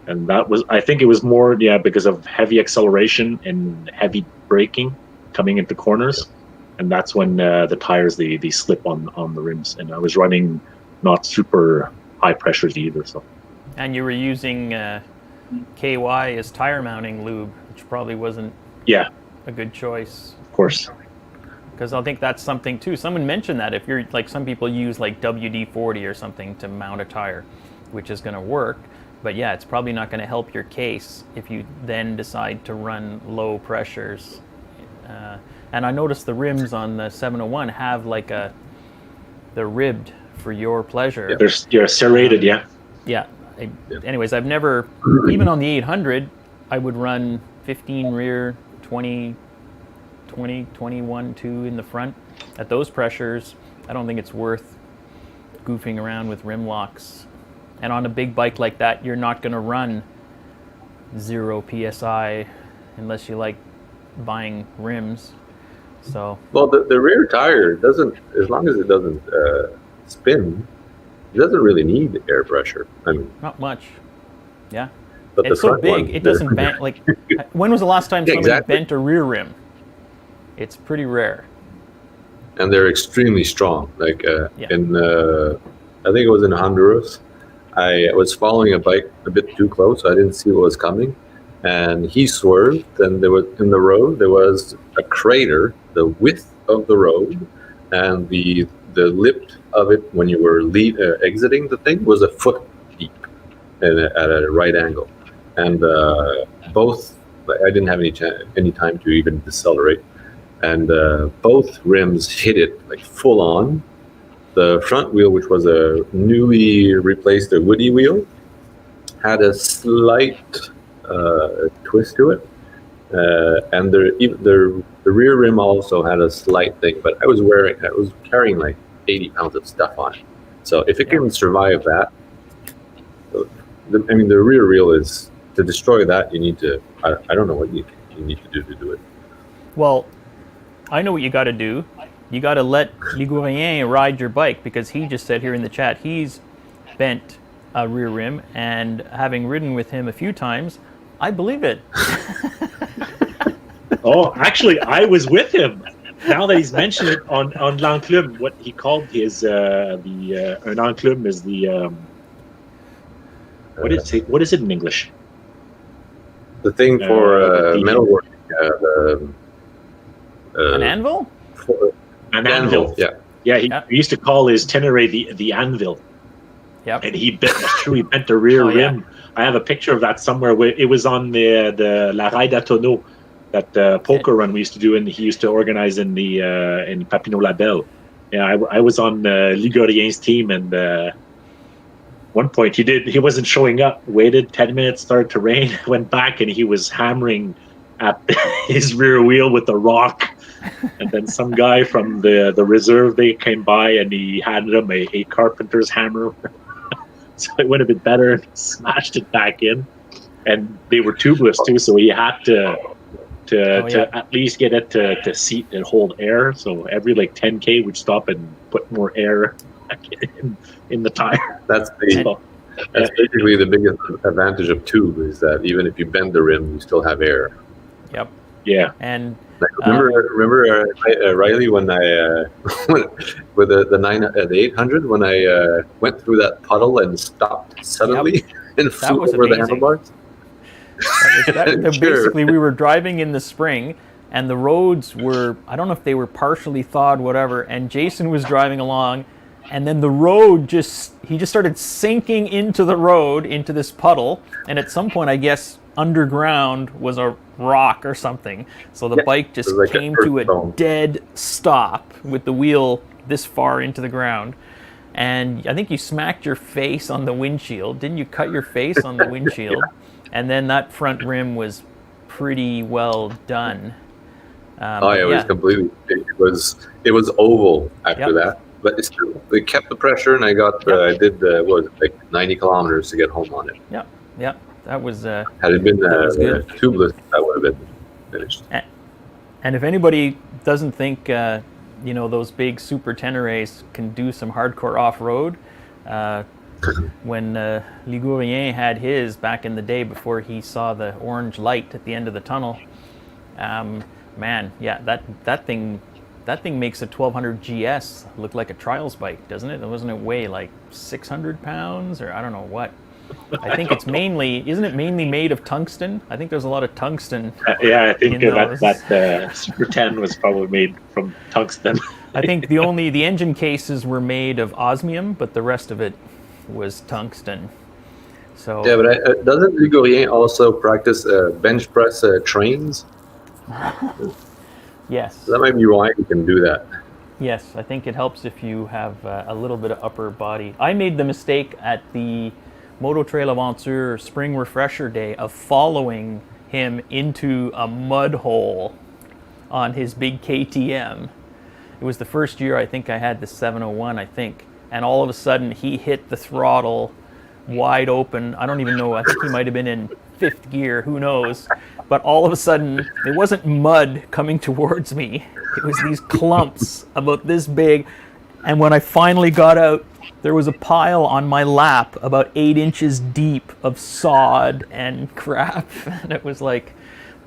and I think it was more because of heavy acceleration and heavy braking coming into corners, and that's when the tires they slip on the rims, and I was running not super high pressures either. So. And you were using KY as tire mounting lube, which probably wasn't a good choice. Of course. Because I think that's something too. Someone mentioned that if you're like, some people use like WD-40 or something to mount a tire, which is going to work. But yeah, it's probably not going to help your case if you then decide to run low pressures. And I noticed the rims on the 701 have like they're ribbed for your pleasure. Yeah, they're serrated, Yeah. Anyways, I've never, even on the 800, I would run 15 rear, 20, 21, 2 in the front. At those pressures, I don't think it's worth goofing around with rim locks. And on a big bike like that, you're not going to run 0 PSI unless you like buying rims. So. Well, the rear tire doesn't, as long as it doesn't spin, it doesn't really need air pressure. I mean, not much. Yeah. But it's so big, it doesn't bend. Like, when was the last time somebody bent a rear rim? It's pretty rare. And they're extremely strong. Like in, I think it was in Honduras, I was following a bike a bit too close. So I didn't see what was coming, and he swerved. And there was in the road there was a crater, the width of the road, and the lip of it when you were exiting the thing was a foot deep, and at a right angle. And both, I didn't have any time to even decelerate, and both rims hit it like full on. The front wheel, which was a newly replaced a Woody wheel, had a slight twist to it, and the rear rim also had a slight thing. But I was carrying like 80 pounds of stuff on it, so if it can survive that, the rear wheel is. To destroy that, you need to. I don't know what you need to do it. Well, I know what you got to do. You got to let Ligurien ride your bike, because he just said here in the chat he's bent a rear rim, and having ridden with him a few times, I believe it. Oh, actually, I was with him. Now that he's mentioned it on l'enclume, what he called his an enclume is the what is it in English? The thing for metalwork. An anvil? An anvil. Yeah. He used to call his Tenere the anvil. Yep. And he bent the rear rim. I have a picture of that somewhere. Where it was on the La Raille d'Atono, that poker run we used to do, and he used to organize in the in Papineau Labelle. Yeah, I was on Ligurien's team, and one point he wasn't showing up. Waited 10 minutes, started to rain, went back, and he was hammering at his rear wheel with a rock. And then some guy from the reserve, they came by, and he handed him a carpenter's hammer. So it went a bit better, and smashed it back in. And they were tubeless too, so he had to at least get it to seat and hold air. So every like 10K would stop and put more air in the tire. That's basically the biggest advantage of tube, is that even if you bend the rim, you still have air. Yep. Yeah. And remember Riley, when I with the 800, when I went through that puddle and stopped suddenly and flew over the handlebars. Basically, we were driving in the spring, and the roads were, I don't know if they were partially thawed, whatever, and Jason was driving along, and then the road he just started sinking into the road, into this puddle, and at some point, I guess, underground was a rock or something. So the bike just like came to a dead stop with the wheel this far into the ground. And I think you smacked your face on the windshield. Didn't you cut your face on the windshield? And then that front rim was pretty well done. It was completely. It was oval after that, but it kept the pressure, and I got. I did what was it, like 90 kilometers to get home on it. Yeah. That was. Had it been tubeless, that would have been finished. And if anybody doesn't think those big Super Teneres can do some hardcore off-road, when Ligurien had his back in the day before he saw the orange light at the end of the tunnel, that thing makes a 1200 GS look like a trials bike, doesn't it? Doesn't it weigh like 600 pounds or I don't know what? I think isn't it mainly made of tungsten? I think there's a lot of tungsten. I think that Super 10 was probably made from tungsten. I think the engine cases were made of osmium, but the rest of it was tungsten. So yeah, but doesn't Ligurien also practice bench press trains? Yes. So that might be why you can do that. Yes, I think it helps if you have a little bit of upper body. I made the mistake at the Moto Trail Aventure Spring Refresher Day of following him into a mud hole on his big KTM. It was the first year I think I had the 701, I think. And all of a sudden he hit the throttle wide open. I don't even know, I think he might have been in 5th gear, who knows. But all of a sudden, it wasn't mud coming towards me. It was these clumps about this big. And when I finally got out, there was a pile on my lap about 8 inches deep of sod and crap. And it was like,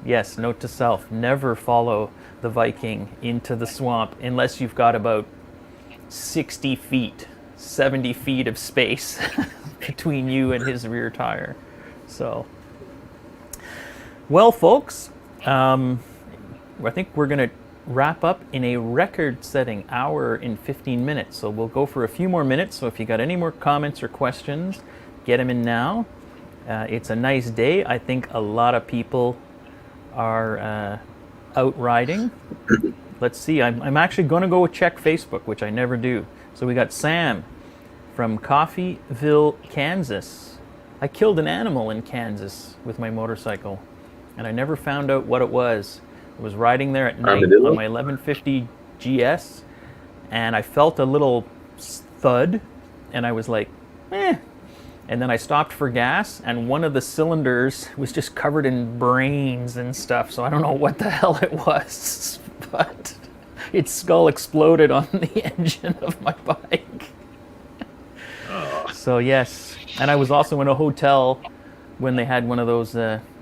yes, note to self, never follow the Viking into the swamp unless you've got about 60 feet, 70 feet of space between you and his rear tire. So, well, folks, I think we're going to wrap up in a record-setting hour in 15 minutes. So we'll go for a few more minutes. So if you got any more comments or questions, get them in now. It's a nice day. I think a lot of people are out riding. Let's see. I'm actually going to go check Facebook, which I never do. So we got Sam from Coffeeville, Kansas. I killed an animal in Kansas with my motorcycle, and I never found out what it was. I was riding there at night on my 1150 GS, and I felt a little thud, and I was like, eh. And then I stopped for gas, and one of the cylinders was just covered in brains and stuff, so I don't know what the hell it was, but its skull exploded on the engine of my bike. So yes, and I was also in a hotel when they had one of those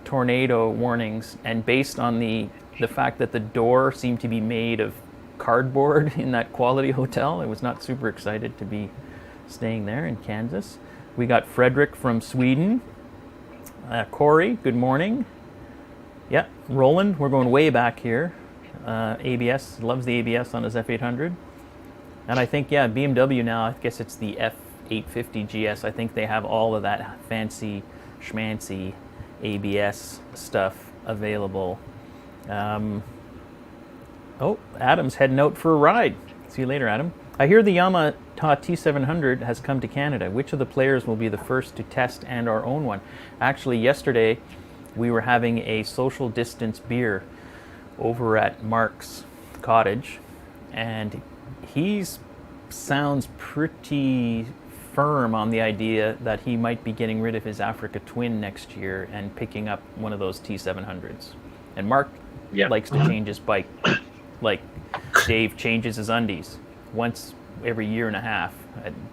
tornado warnings, and based on the fact that the door seemed to be made of cardboard in that quality hotel, I was not super excited to be staying there in Kansas. We got Frederick from Sweden. Corey, good morning. Yeah, Roland, we're going way back here. ABS, loves the ABS on his F800. And I think, yeah, BMW now, I guess it's the F850 GS. I think they have all of that fancy schmancy ABS stuff available. Adam's heading out for a ride. See you later, Adam. I hear the Yamaha T700 has come to Canada. Which of the players will be the first to test and or own one? Actually, yesterday we were having a social distance beer over at Mark's cottage, and he sounds pretty firm on the idea that he might be getting rid of his Africa Twin next year and picking up one of those T700s. And Mark likes to change his bike like Dave changes his undies once every year and a half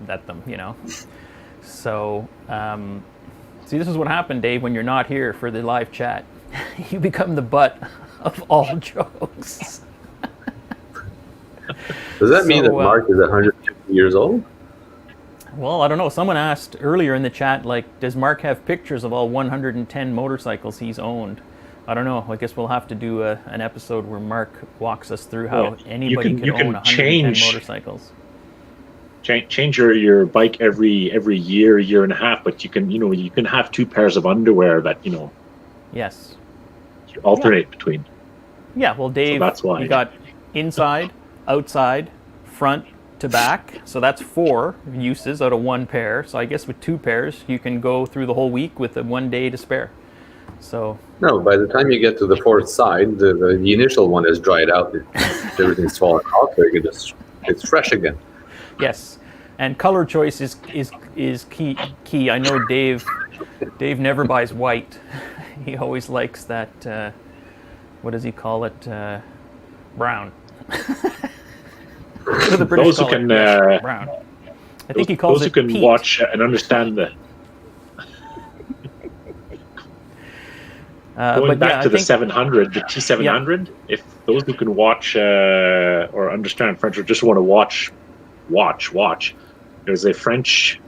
at them, you know. So, see, this is what happened, Dave, when you're not here for the live chat. You become the butt of all jokes. Does that mean that Mark is 150 years old? Well, I don't know. Someone asked earlier in the chat, like, does Mark have pictures of all 110 motorcycles he's owned? I don't know. I guess we'll have to do an episode where Mark walks us through how anybody can own 110 motorcycles. change your bike every year and a half, but you can have 2 pairs of underwear that Yes. you alternate between. Yeah, well, Dave, that's why. you got inside, outside, front to back. So that's 4 uses out of 1 pair. So I guess with 2 pairs, you can go through the whole week with 1 day to spare. So No, by the time you get to the fourth side, the initial one is dried out. Everything's fallen off. So you can it's fresh again. yes, and color choice is key. I know Dave never buys white. He always likes that. What does he call it? Brown. The British Those who call it, can yes, brown. I think he calls those it who can peat. watch and understand the. Going but back yeah, to I the think, 700, the T700, if those who can watch or understand French or just want to watch, there's a French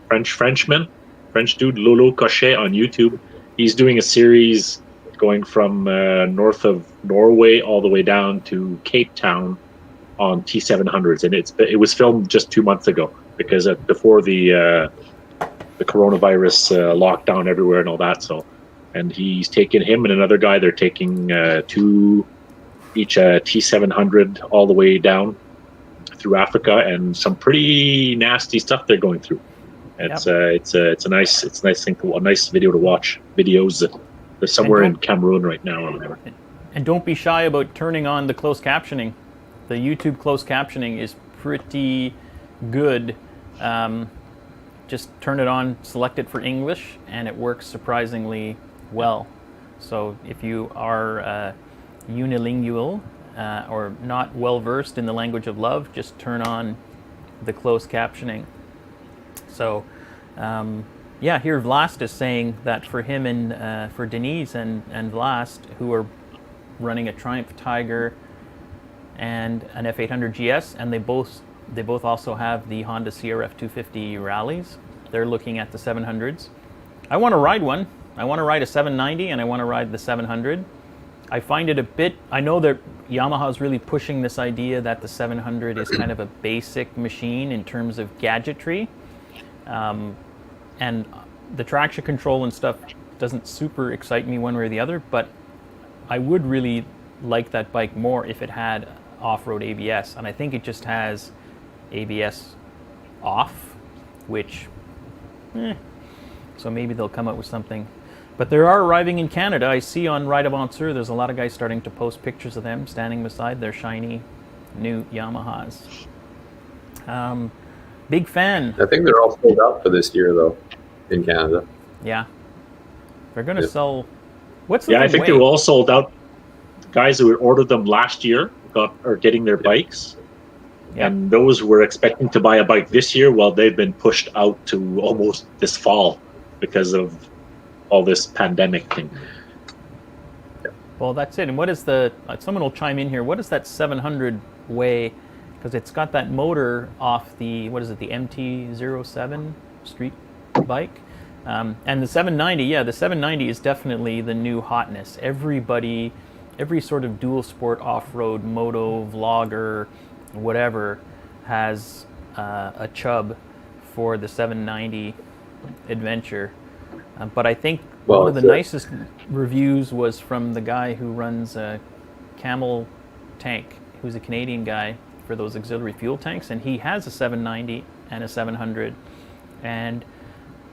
dude, Lolo Cochet on YouTube. He's doing a series going from north of Norway all the way down to Cape Town on T700s, and it was filmed just 2 months ago because before the coronavirus lockdown everywhere and all that. So. And he's taken him and another guy. They're taking 2 each T700 all the way down through Africa, and some pretty nasty stuff they're going through. It's a nice thing, a nice video to watch. Videos. They're somewhere in Cameroon right now or whatever. And don't be shy about turning on the closed captioning. The YouTube closed captioning is pretty good. Just turn it on, select it for English, and it works surprisingly well. So if you are unilingual or not well versed in the language of love, just turn on the closed captioning. So here Vlast is saying that for him and for Denise and Vlast, who are running a Triumph Tiger and an F800 GS, and they both also have the Honda CRF 250 rallies. They're looking at the 700s. I want to ride one. I want to ride a 790 and I want to ride the 700. I find it a bit, I know that Yamaha's really pushing this idea that the 700 is kind of a basic machine in terms of gadgetry. And the traction control and stuff doesn't super excite me one way or the other, but I would really like that bike more if it had off-road ABS. And I think it just has ABS off, which, so maybe they'll come up with something. But they are arriving in Canada. I see on Ride Aventure, there's a lot of guys starting to post pictures of them standing beside their shiny new Yamahas. Big fan. I think they're all sold out for this year, though, in Canada. Yeah. They're going to sell... What's the Yeah, I think they were all sold out. The guys who had ordered them last year are getting their bikes. Yeah. And those who were expecting to buy a bike this year, well, they've been pushed out to almost this fall because of all this pandemic thing. Well, that's it. And what is the... someone will chime in here. What does that 700 weigh? Because it's got that motor off the... What is it? The MT-07 street bike? And the 790, the 790 is definitely the new hotness. Everybody, every sort of dual sport off-road moto vlogger, whatever, has a chub for the 790 adventure. But I think one of the nicest reviews was from the guy who runs Camel Tank, who's a Canadian guy for those auxiliary fuel tanks, and he has a 790 and a 700, and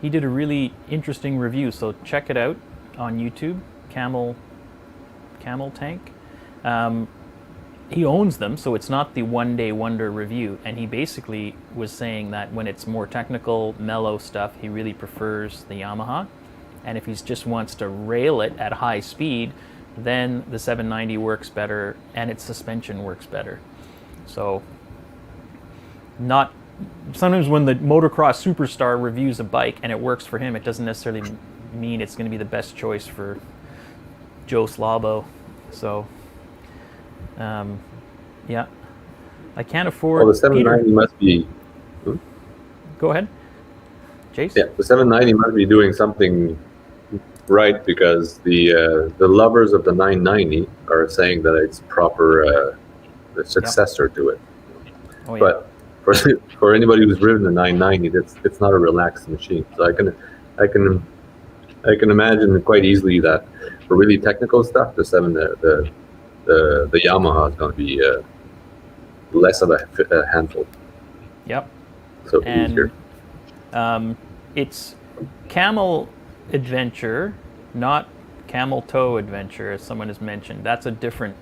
he did a really interesting review. So check it out on YouTube, Camel Tank. He owns them, so it's not the one-day wonder review. And he basically was saying that when it's more technical, mellow stuff, he really prefers the Yamaha. And if he just wants to rail it at high speed, then the 790 works better, and its suspension works better. So, sometimes when the motocross superstar reviews a bike and it works for him, it doesn't necessarily mean it's going to be the best choice for Joe Slabo. So, yeah, I can't afford. Well, the 790 must be. Go ahead, Jace. Yeah, the 790 must be doing something right, because the lovers of the 990 are saying that it's proper the successor to it. Oh, yeah. But for anybody who's driven the 990, it's not a relaxed machine. So I can imagine quite easily that for really technical stuff, the Yamaha is going to be less of a handful. Yep. So easier. It's Camel Adventure, not Camel Toe Adventure, as someone has mentioned. That's a different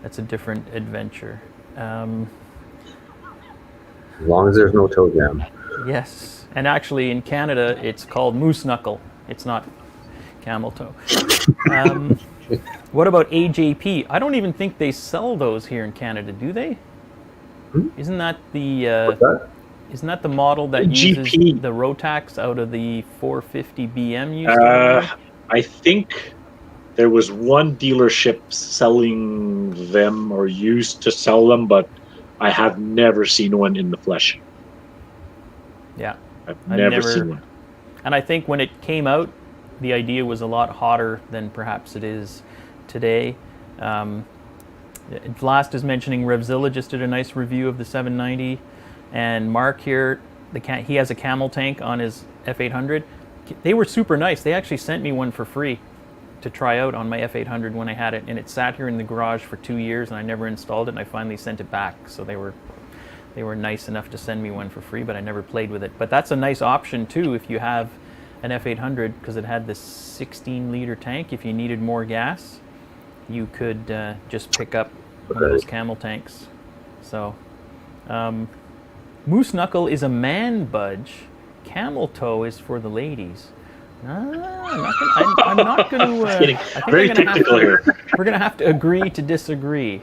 adventure. As long as there's no toe jam. Yes, and actually in Canada it's called Moose Knuckle. It's not Camel Toe. What about AJP? I don't even think they sell those here in Canada, do they? Isn't that the What's that? isn't that the model that uses GP. the Rotax out of the 450 BM used to have? I think there was one dealership selling them or used to sell them, but I have never seen one in the flesh. Yeah. I've never seen one. And I think when it came out, the idea was a lot hotter than perhaps it is today. Vlast is mentioning Revzilla just did a nice review of the 790, and Mark here, he has a camel tank on his F800. They were super nice. They actually sent me one for free to try out on my F800 when I had it, and it sat here in the garage for 2 years, and I never installed it, and I finally sent it back. So they were nice enough to send me one for free, but I never played with it. But that's a nice option too if you have an F800, because it had this 16-liter tank. If you needed more gas, you could just pick up one of those camel tanks. So, Moose Knuckle is a man budge. Camel Toe is for the ladies. I'm not going to. Very technical here. We're going to have to agree to disagree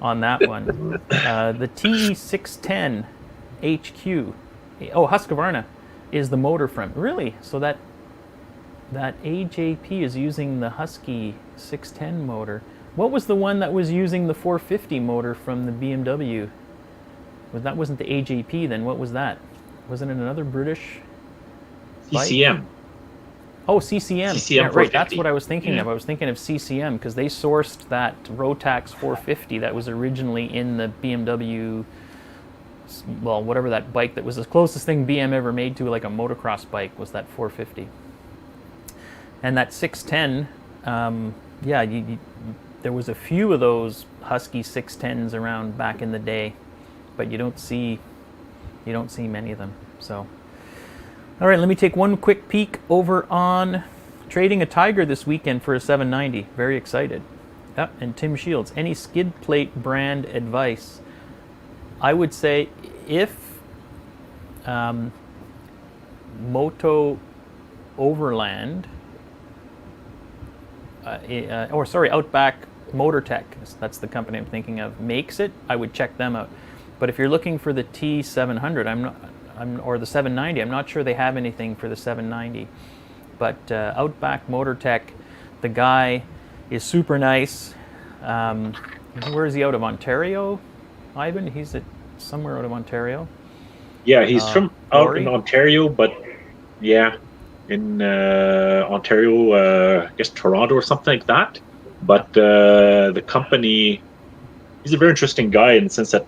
on that one. The TE610 HQ. Oh, Husqvarna is the motor front. Really? So that AJP is using the Husky 610 motor. What was the one that was using the 450 motor from the BMW? That wasn't the AJP then. What was that? Wasn't it another British bike? CCM. Oh, CCM. CCM yeah, right. 450. That's what I was thinking of. I was thinking of CCM because they sourced that Rotax 450 that was originally in the BMW, well, whatever that bike that was the closest thing BM ever made to like a motocross bike was that 450. And that 610, there was a few of those Husky 610s around back in the day, but you don't see many of them. So. All right, let me take one quick peek over on trading a Tiger this weekend for a 790. Very excited. Yep, and Tim Shields. Any skid plate brand advice? I would say if Moto Overland, Outback Motor Tech, that's the company I'm thinking of, makes it, I would check them out. But if you're looking for the T700, or the 790, I'm not sure they have anything for the 790. But Outback Motor Tech, the guy is super nice. Where is he out of? Ontario, Ivan? He's somewhere out of Ontario. Yeah, he's from out Laurie? in Ontario, but yeah, in Ontario, I guess Toronto or something like that. But the company, he's a very interesting guy in the sense that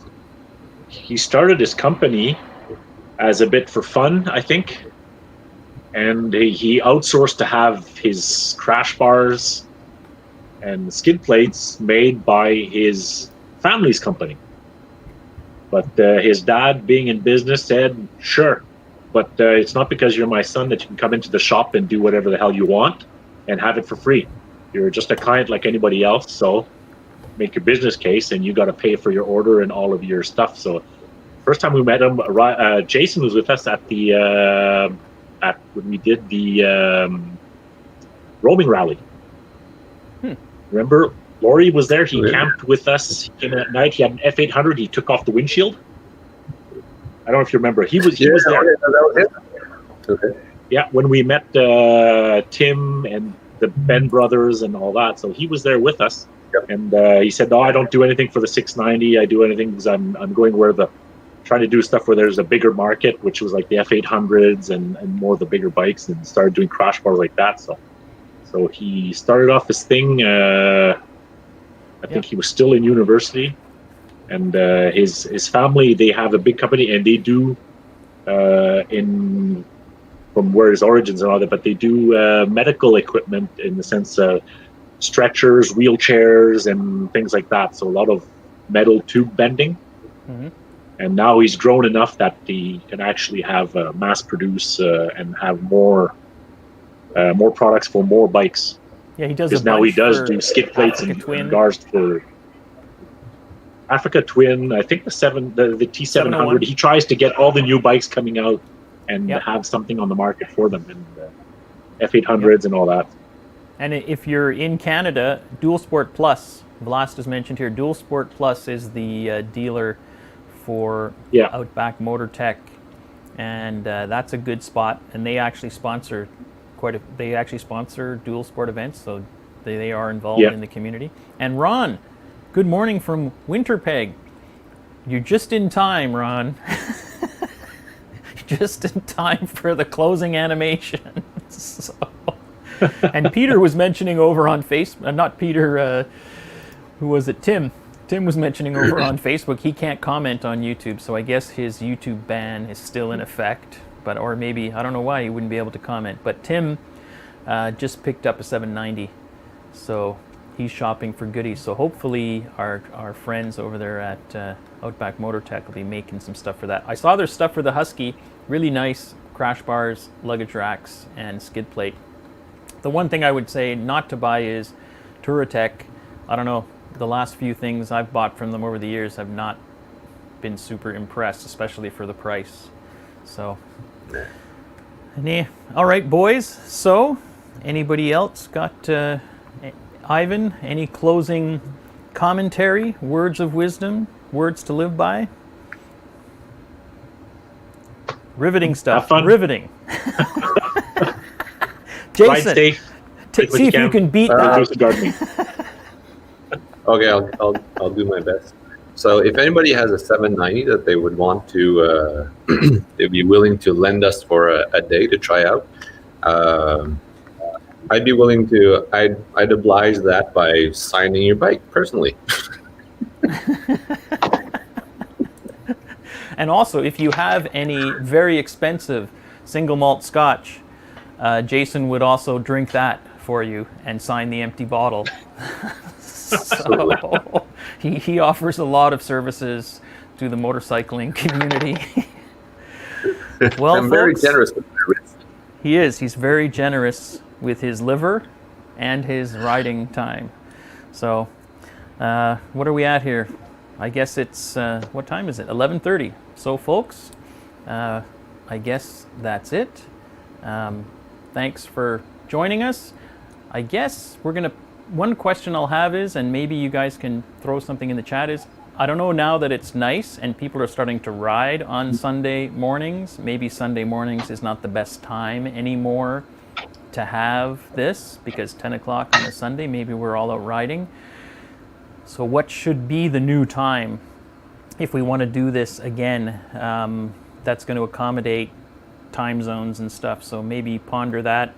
he started his company as a bit for fun, I think. And he outsourced to have his crash bars and skid plates made by his family's company. But his dad, being in business, said, sure, but it's not because you're my son that you can come into the shop and do whatever the hell you want and have it for free. You're just a client like anybody else, so make your business case and you got to pay for your order and all of your stuff. So first time we met him, Jason was with us at the when we did the roaming rally. Remember, Laurie was there. He camped with us. He came in at night. He had an F800. He took off the windshield. I don't know if you remember. He was there. That was it. Okay. Yeah, when we met Tim and the Ben brothers and all that, so he was there with us. Yep. And he said, "No, I don't do anything for the 690. I do anything because I'm going where trying to do stuff where there's a bigger market, which was like the F800s and more of the bigger bikes, and started doing crash bars like that." So he started off this thing. I think he was still in university, and his family, they have a big company, and they do in from where his origins and all that, but they do medical equipment in the sense stretchers, wheelchairs, and things like that. So a lot of metal tube bending. Mhm. And now he's grown enough that he can actually have mass produce and have more products for more bikes. Yeah, he does a Because now he bunch does for do skid plates Africa and Twin. guards for Africa Twin. I think the T700. 701. He tries to get all the new bikes coming out and Yep. have something on the market for them, and F800s and all that. And if you're in Canada, Dual Sport Plus, Blast is mentioned here. Dual Sport Plus is the dealer for Yeah. Outback Motor Tech, and that's a good spot. And they actually sponsor they actually sponsor Dual Sport events, so they are involved Yeah. in the community. And Ron, good morning from Winterpeg. You're just in time, Ron. Just in time for the closing animation. So. And Peter was mentioning over on Facebook, not Peter, who was it? Tim. Tim was mentioning over on Facebook he can't comment on YouTube, so I guess his YouTube ban is still in effect. Or maybe, I don't know why he wouldn't be able to comment. But Tim just picked up a 790, so he's shopping for goodies. So hopefully our friends over there at Outback Motor Tech will be making some stuff for that. I saw their stuff for the Husky, really nice crash bars, luggage racks, and skid plate. The one thing I would say not to buy is Touratech. I don't know, the last few things I've bought from them over the years have not been super impressed, especially for the price. So, yeah. All right, boys. So, anybody else got, Ivan, any closing commentary, words of wisdom, words to live by? Riveting stuff. Have fun. Riveting. Ride Jason, safe. Take what see if you can beat that. Reduce the gardening. Okay, I'll do my best. So if anybody has a 790 that they would want to, they'd be willing to lend us for a day to try out, I'd be willing to, I'd oblige that by signing your bike personally. And also, if you have any very expensive single malt scotch, Jason would also drink that for you and sign the empty bottle. So he offers a lot of services to the motorcycling community. Well, I'm very folks, generous with my risk. He is. He's very generous with his liver and his riding time. So, what are we at here? I guess it's, what time is it? 11:30. So, folks, I guess that's it. Thanks for joining us. I guess we're going to, one question I'll have is, and maybe you guys can throw something in the chat, is I don't know, now that it's nice and people are starting to ride on Sunday mornings, maybe Sunday mornings is not the best time anymore to have this, because 10 o'clock on a Sunday, maybe we're all out riding. So what should be the new time if we want to do this again, that's going to accommodate time zones and stuff? So maybe ponder that.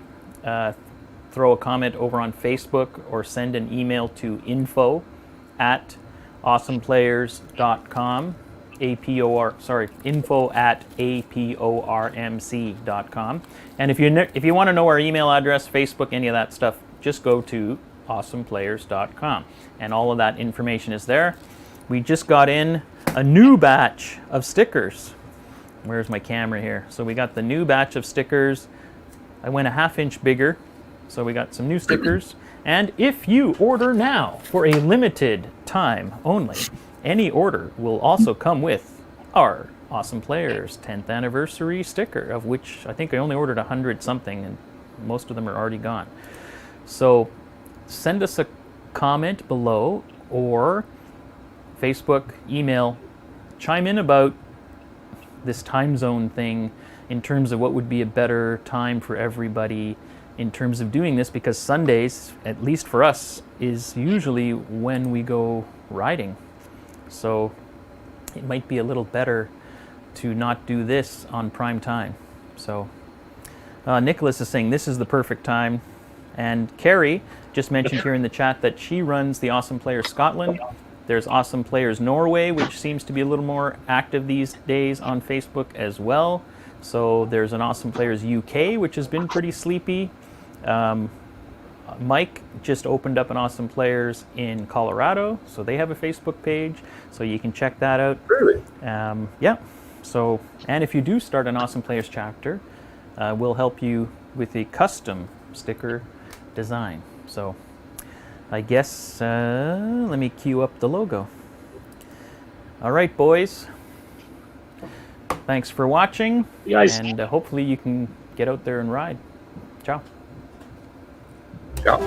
Throw a comment over on Facebook or send an email to info@awesomeplayers.com. info@apormc.com. And if you want to know our email address, Facebook, any of that stuff, just go to awesomeplayers.com, and all of that information is there. We just got in a new batch of stickers. Where's my camera here? So we got the new batch of stickers. I went a half-inch bigger, so we got some new stickers. And if you order now for a limited time only, any order will also come with our Awesome Players 10th anniversary sticker, of which I think I only ordered 100 something, and most of them are already gone. So send us a comment below, or Facebook, email, chime in about this time zone thing in terms of what would be a better time for everybody in terms of doing this, because Sundays, at least for us, is usually when we go riding. So it might be a little better to not do this on prime time. So Nicholas is saying this is the perfect time. And Carrie just mentioned here in the chat that she runs the Awesome Player Scotland There's Awesome Players Norway, which seems to be a little more active these days on Facebook as well. So there's an Awesome Players UK, which has been pretty sleepy. Mike just opened up an Awesome Players in Colorado, so they have a Facebook page, so you can check that out. Really? Yeah. So, and if you do start an Awesome Players chapter, we'll help you with a custom sticker design. So, I guess let me cue up the logo. All right, boys. Thanks for watching, You guys. and hopefully you can get out there and ride. Ciao. Ciao.